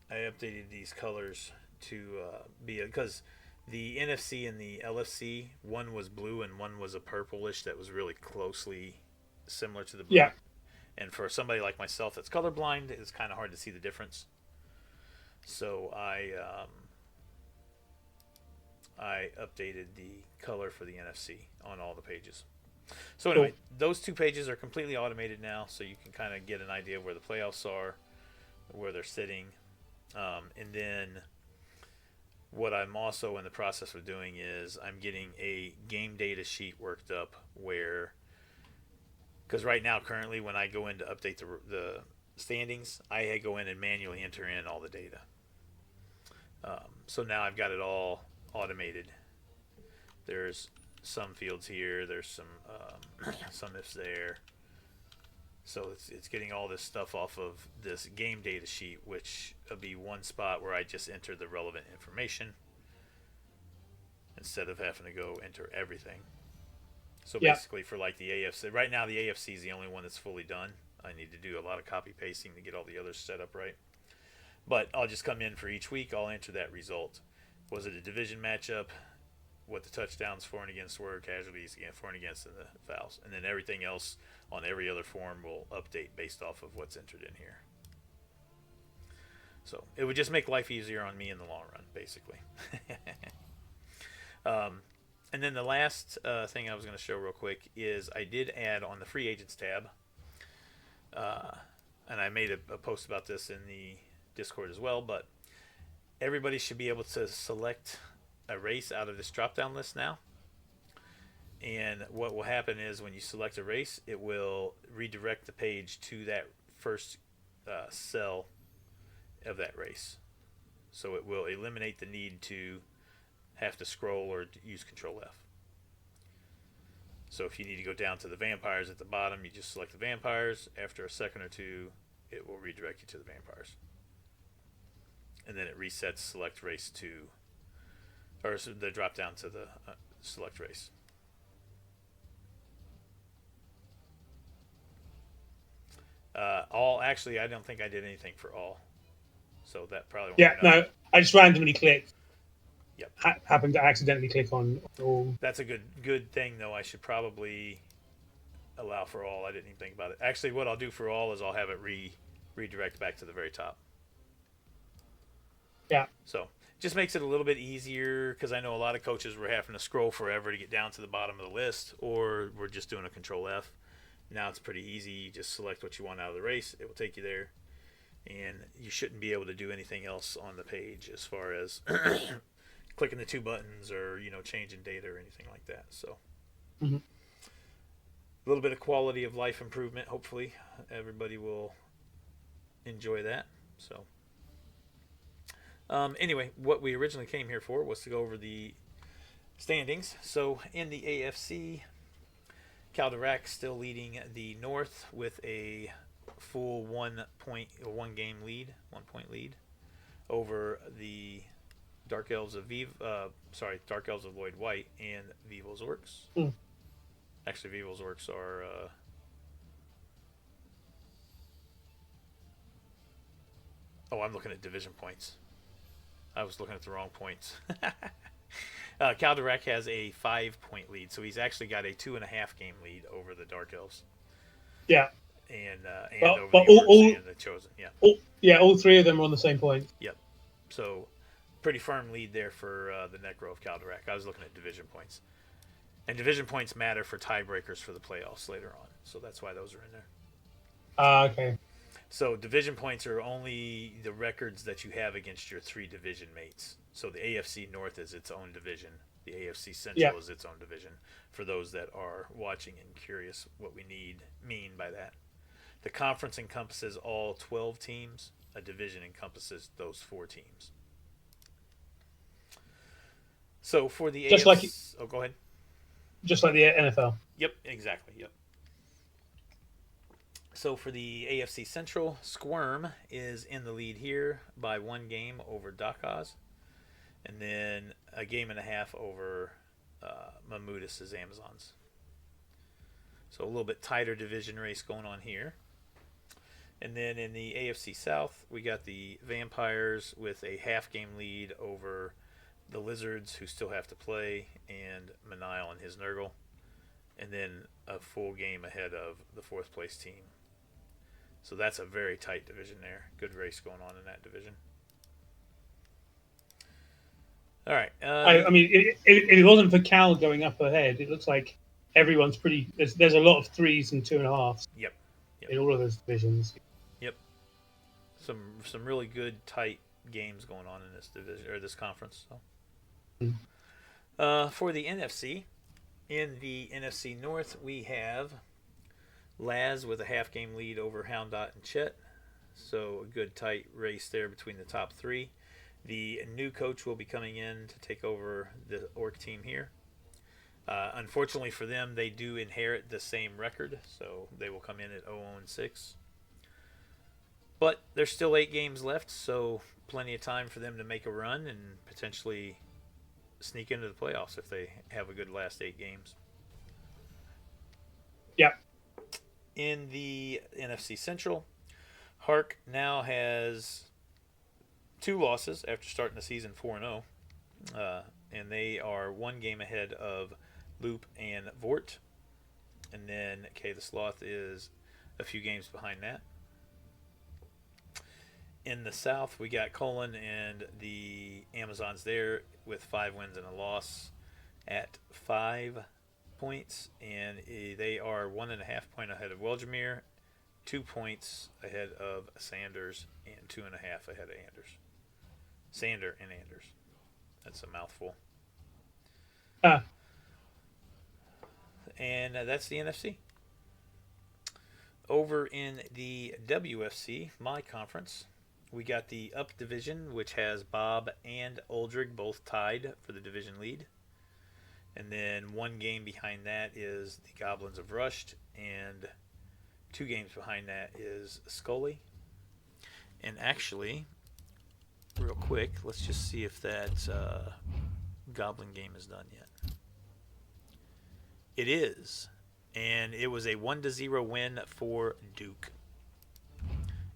I updated these colors to be because the NFC and the LFC, one was blue and one was a purplish that was really closely similar to the blue. Yeah. And for somebody like myself that's colorblind, it's kind of hard to see the difference. So I updated the color for the NFC on all the pages. So anyway, those 2 pages are completely automated now, so you can kind of get an idea of where the playoffs are, where they're sitting. And then what I'm also in the process of doing is I'm getting a game data sheet worked up where, because right now currently when I go in to update the standings, I go in and manually enter in all the data. So now I've got it all automated. There's some fields here, there's some ifs there. So it's getting all this stuff off of this game data sheet, which will be one spot where I just enter the relevant information instead of having to go enter everything. So basically for like the AFC, right now the AFC is the only one that's fully done. I need to do a lot of copy pasting to get all the others set up right. But I'll just come in for each week. I'll enter that result. Was it a division matchup? What the touchdowns for and against were, casualties for and against, and the fouls. And then everything else on every other form will update based off of what's entered in here. So it would just make life easier on me in the long run, basically. And then the last thing I was going to show real quick is I did add on the free agents tab, and I made a post about this in the Discord as well, but everybody should be able to select a race out of this drop-down list now. And what will happen is when you select a race, it will redirect the page to that first cell of that race. So it will eliminate the need to have to scroll or use Control F. So if you need to go down to the vampires at the bottom, you just select the vampires. After a second or two, it will redirect you to the vampires. And then it resets select race to, or the drop down to the select race. All, actually, I don't think I did anything for all. So that probably won't. Yeah, no, I just randomly clicked. Yep. Happened to accidentally click on all. That's a good thing, though. I should probably allow for all. I didn't even think about it. Actually, what I'll do for all is I'll have it redirect back to the very top. Yeah. So just makes it a little bit easier, because I know a lot of coaches were having to scroll forever to get down to the bottom of the list, or we're just doing a Control F. Now it's pretty easy. You just select what you want out of the race. It will take you there. And you shouldn't be able to do anything else on the page as far as clicking the two buttons or, changing data or anything like that. So a little bit of quality of life improvement. Hopefully everybody will enjoy that. So anyway, what we originally came here for was to go over the standings. So in the AFC, Calderac still leading the North with a full 1 game lead, 1 point lead over the Dark Elves of Dark Elves of Lloyd White and Vivo's Orcs. Actually, Vivo's Orcs are I'm looking at division points. I was looking at the wrong points. Calderac has a 5-point lead, so he's actually got a 2.5 game lead over the Dark Elves. Yeah. And over the Orcs and the Chosen. Yeah. All three of them are on the same point. Yep. So pretty firm lead there for the Necro of Calderac. I was looking at division points. And division points matter for tiebreakers for the playoffs later on. So that's why those are in there. Okay. So division points are only the records that you have against your 3 division mates. So the AFC North is its own division. The AFC Central is its own division. For those that are watching and curious what we mean by that. The conference encompasses all 12 teams. A division encompasses those 4 teams. So for the AFC... go ahead. Just like the NFL. Yep, exactly. Yep. So for the AFC Central, Squirm is in the lead here by 1 game over Dakaz. And then a game and a half over Mamudis' Amazons. So a little bit tighter division race going on here. And then in the AFC South, we got the Vampires with a half-game lead over the Lizards, who still have to play, and Manile and his Nurgle. And then a full game ahead of the 4th-place team. So that's a very tight division there. Good race going on in that division. All right. I mean, if it wasn't for Cal going up ahead, it looks like everyone's pretty... There's a lot of 3s and 2.5s. Yep. In all of those divisions. Yep. Some really good, tight games going on in this division or this conference. So. For the NFC, in the NFC North, we have Laz with a half-game lead over Houndot and Chet. So a good, tight race there between the top 3. The new coach will be coming in to take over the Orc team here. Unfortunately for them, they do inherit the same record, so they will come in at 0-6. But there's still 8 games left, so plenty of time for them to make a run and potentially sneak into the playoffs if they have a good last 8 games. Yeah. In the NFC Central, Hark now has 2 losses after starting the season 4-0. And they are 1 game ahead of Loop and Vort. And then the Sloth is a few games behind that. In the South, we got Colon and the Amazons there with 5 wins and a loss at 5 points. And they are 1.5 point ahead of Welgemere, 2 points ahead of Sanders, and 2.5 ahead of Anders. Sander and Anders. That's a mouthful. And that's the NFC. Over in the WFC, my conference, we got the Up Division, which has Bob and Aldrich both tied for the division lead. And then 1 game behind that is the Goblins of Rushed, and 2 games behind that is Scully. And actually, real quick, let's just see if that Goblin game is done yet. It is, and it was a 1-0 win for Duke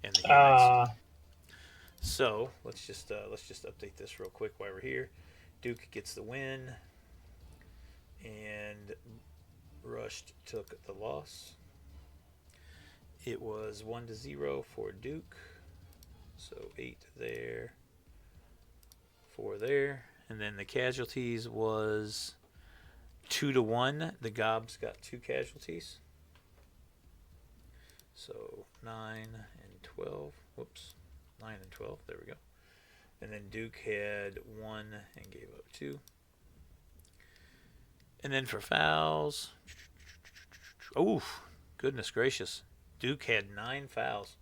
and the humans. So let's just update this real quick while we're here. Duke gets the win, and Rushed took the loss. It was 1-0 for Duke, so 8 there, 4 there, and then the casualties was 2-1. The Gobs got 2 casualties. So 9 and 12. Whoops. 9 and 12. There we go. And then Duke had 1 and gave up 2. And then for fouls. Oh, goodness gracious. Duke had 9 fouls.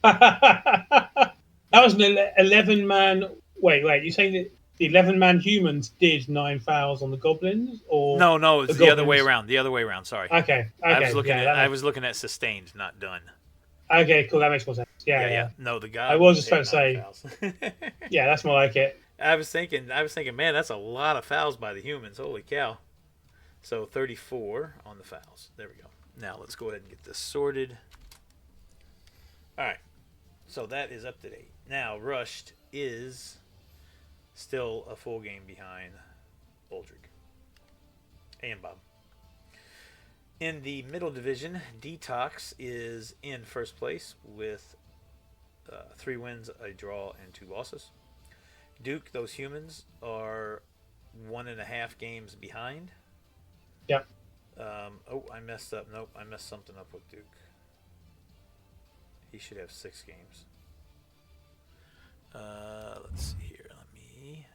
That was an 11-man. Wait. You're saying that the 11-man humans did 9 fouls on the Goblins, or no, it's the other way around. The other way around. Sorry. Okay. I was looking at sustained, not done. Okay, cool. That makes more sense. Yeah. No, the guy. I was just about to say. Fouls. Yeah, that's more like it. I was thinking, man, that's a lot of fouls by the humans. Holy cow! So 34 on the fouls. There we go. Now let's go ahead and get this sorted. All right. So that is up to date. Now Rushed is still a full game behind Aldrich and Bob. In the middle division, Detox is in first place with 3 wins, a draw, and 2 losses. Duke, those humans, are 1.5 games behind. Yep. I messed up. Nope, I messed something up with Duke. He should have 6 games. Let's see here. Let me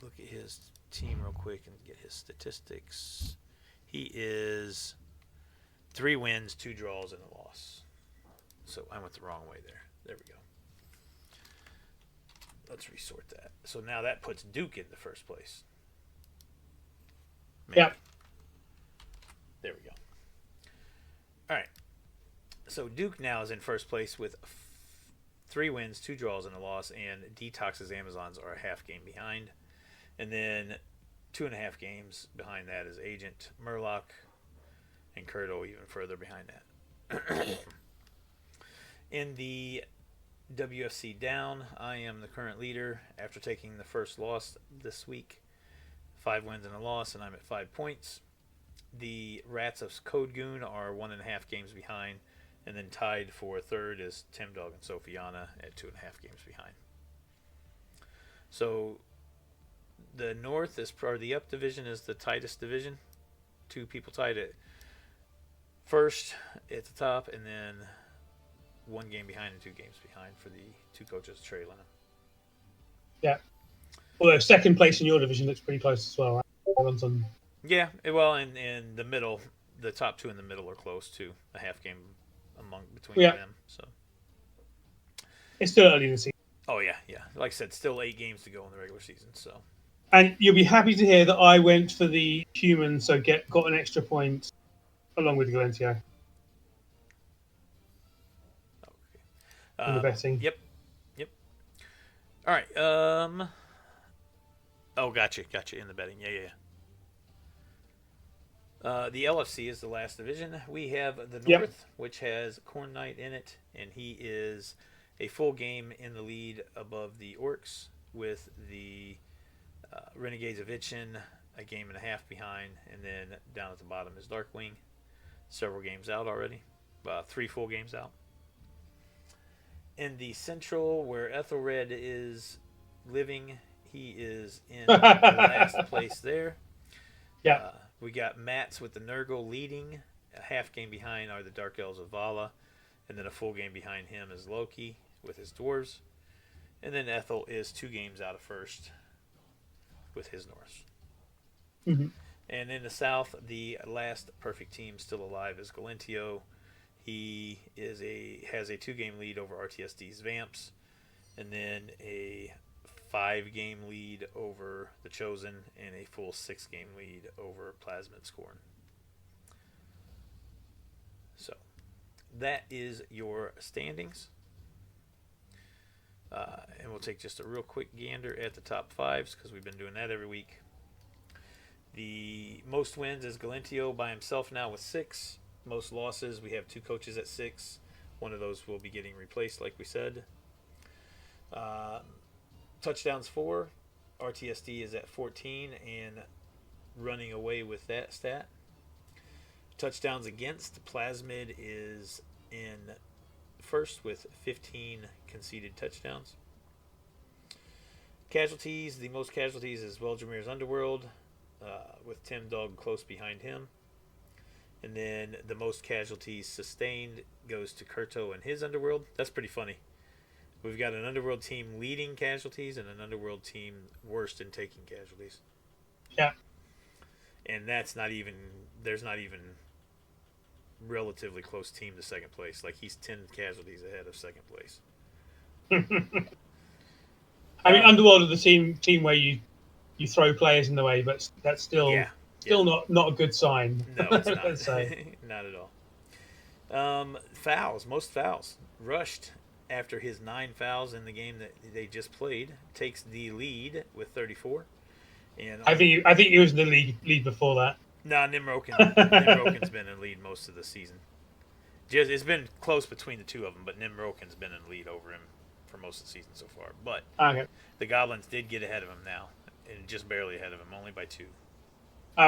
look at his team real quick and get his statistics. He is 3 wins, 2 draws, and a loss. So I went the wrong way there. There we go. Let's resort that. So now that puts Duke in the first place. Maybe. Yep. There we go. All right. So Duke now is in first place with 3 wins, 2 draws, and a loss, and Detox's Amazons are a half game behind. And then 2.5 games behind that is Agent, Murloc, and Curdo even further behind that. In the WFC down, I am the current leader after taking the first loss this week. 5 wins and a loss, and I'm at 5 points. The Rats of Code Goon are 1.5 games behind, and then tied for third is Tim Dog and Sophiana at 2.5 games behind. So the North is the Up division is the tightest division. 2 people tied at first at the top, and then 1 game behind and 2 games behind for the 2 coaches trailing them. Yeah. Although second place in your division looks pretty close as well, right? Yeah, well, in the middle, the top 2 in the middle are close to a half game between them. So it's still early in the season. Oh yeah. Like I said, still 8 games to go in the regular season. So. And you'll be happy to hear that I went for the humans, so got an extra point along with Galentio. Okay. In the betting. Yep. All right. Oh, gotcha. In the betting. Yeah. The LFC is the last division. We have the North, which has Khornight in it, and he is a full game in the lead above the Orcs, with the Renegades of Itchen a game and a half behind, and then down at the bottom is Darkwing, several games out already, 3 full games out. In the Central, where Ethelred is living, he is in last place there. Yeah. We got Mats with the Nurgle leading. A half game behind are the Dark Elves of Vala, and then a full game behind him is Loki with his dwarves. And then Ethel is 2 games out of first with his Norse. Mm-hmm. And in the South, the last perfect team still alive is Galentio. He has a 2-game lead over RTSD's Vamps, and then a 5-game lead over the Chosen, and a full 6-game lead over Plasmid Scorn. So that is your standings. And we'll take just a real quick gander at the top 5s, because we've been doing that every week. The most wins is Galentio by himself now with 6. Most losses, we have 2 coaches at 6. One of those will be getting replaced, like we said. Touchdowns 4. RTSD is at 14 and running away with that stat. Touchdowns against, Plasmid is in first with 15 conceded touchdowns. Casualties, the most casualties is Weljamir's Underworld, with Tim Dog close behind him. And then the most casualties sustained goes to Kurto and his Underworld. That's pretty funny. We've got an Underworld team leading casualties and an Underworld team worst in taking casualties. Yeah. And there's not even relatively close team to second place. Like, he's 10 casualties ahead of second place. I mean, Underworld are the team where you throw players in the way, but that's still not a good sign. No, it's not. Not at all. Fouls, most fouls. Rushed, after his 9 fouls in the game that they just played, takes the lead with 34. And I think he was in the lead before that. Nah, Nimrokin's been in lead most of the season. It's been close between the two of them, but Nimrokin's been in lead over him for most of the season so far. But the Goblins did get ahead of him now, and just barely ahead of him, only by 2.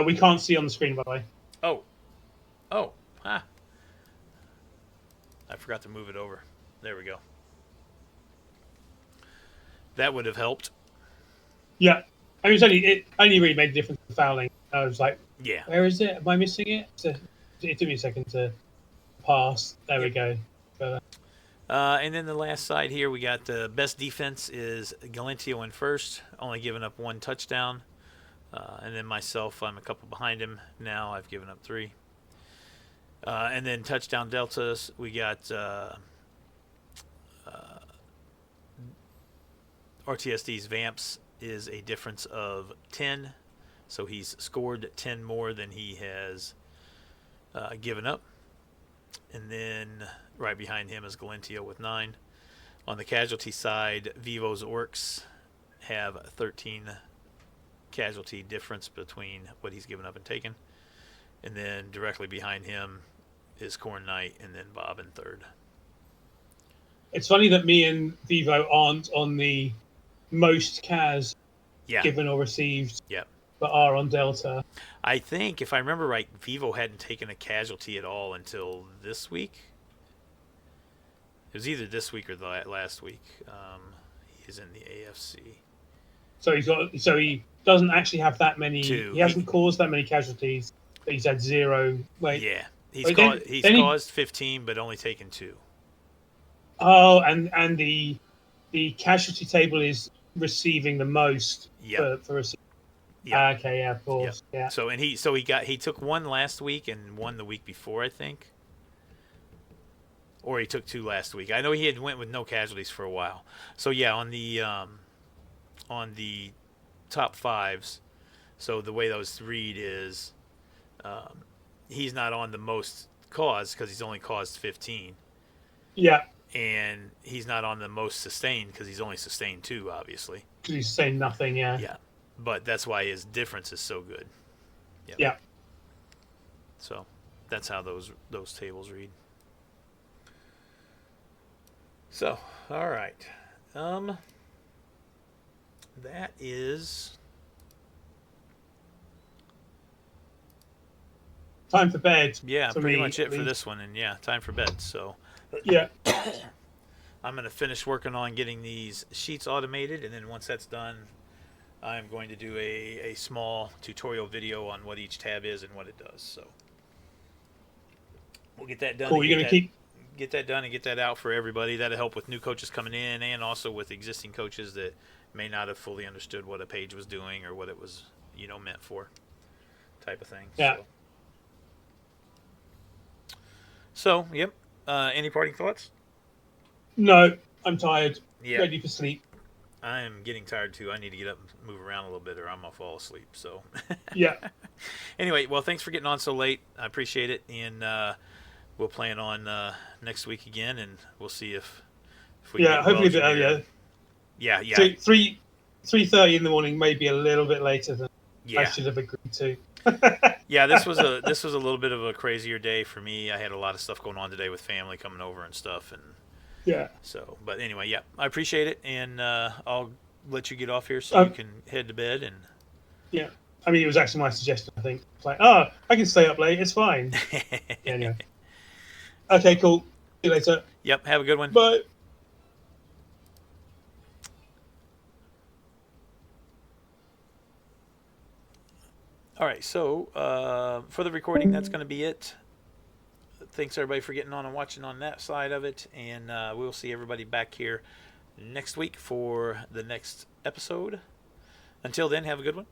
We can't see on the screen, by the way. Oh, I forgot to move it over. There we go. That would have helped. Yeah, I mean, it only really made a difference in fouling. I was like, yeah, where is it? Am I missing it? So it took me a second to pass. There we go. And then the last side here, we got the best defense is Galentio in first, only giving up 1 touchdown. And then myself, I'm a couple behind him now. I've given up 3. And then touchdown deltas, we got RTSD's Vamps is a difference of 10. So he's scored 10 more than he has given up. And then right behind him is Galentio with 9. On the casualty side, Vivo's Orcs have 13 casualty difference between what he's given up and taken. And then directly behind him is Khornight, and then Bob in third. It's funny that me and Vivo aren't on the most cas given or received, but are on Delta. I think, if I remember right, Vivo hadn't taken a casualty at all until this week. It was either this week or the last week. He is in the AFC. So he doesn't actually have that many. He hasn't caused that many casualties, but he's had 0. Wait. Yeah, he's caused 15, but only taken 2. Oh, and the casualty table is receiving the most for receiving. Yeah. Okay. Yeah. Of course. Yep. Yeah. So he took 1 last week and 1 the week before, I think. Or he took 2 last week. I know he had went with no casualties for a while. So yeah, on the top 5s, so the way those read is, he's not on the most caused because he's only caused 15. Yeah. And he's not on the most sustained because he's only sustained 2, obviously. He's saying nothing. Yeah. Yeah, but that's why his difference is so good. Yep. Yeah. So that's how those tables read. So, all right. That is time for bed. yeah, For pretty me, much at it for least. this one, and yeah, time for bed. So Yeah. I'm gonna finish working on getting these sheets automated, and then once that's done, I'm going to do a small tutorial video on what each tab is and what it does. So we'll get that done Cool. and You're gonna keep. get that done and get that out for everybody. That'll help with new coaches coming in and also with existing coaches that may not have fully understood what a page was doing or what it was, meant for, type of thing. Yeah. So yep. Any parting thoughts? No, I'm tired. Yeah. Ready for sleep. I am getting tired too. I need to get up and move around a little bit, or I'm gonna fall asleep. So, Yeah. anyway, well, thanks for getting on so late. I appreciate it, and we'll plan on next week again, and we'll see if we can Yeah. get Hopefully a Welsh bit in here. earlier. Yeah, yeah, 3:30 in the morning, maybe a little bit later than I yeah, should have agreed to. yeah. This was a little bit of a crazier day for me. I had a lot of stuff going on today with family coming over and stuff, and Yeah. so. But anyway, yeah, I appreciate it, and I'll let you get off here so you can head to bed. And Yeah. I mean, it was actually my suggestion. I think it's like, oh, I can stay up late. It's fine. Yeah, anyway. Okay. Cool. See you later. Yep. Have a good one. Bye. All right, so for the recording, that's going to be it. Thanks everybody for getting on and watching on that side of it, and we'll see everybody back here next week for the next episode. Until then, have a good one.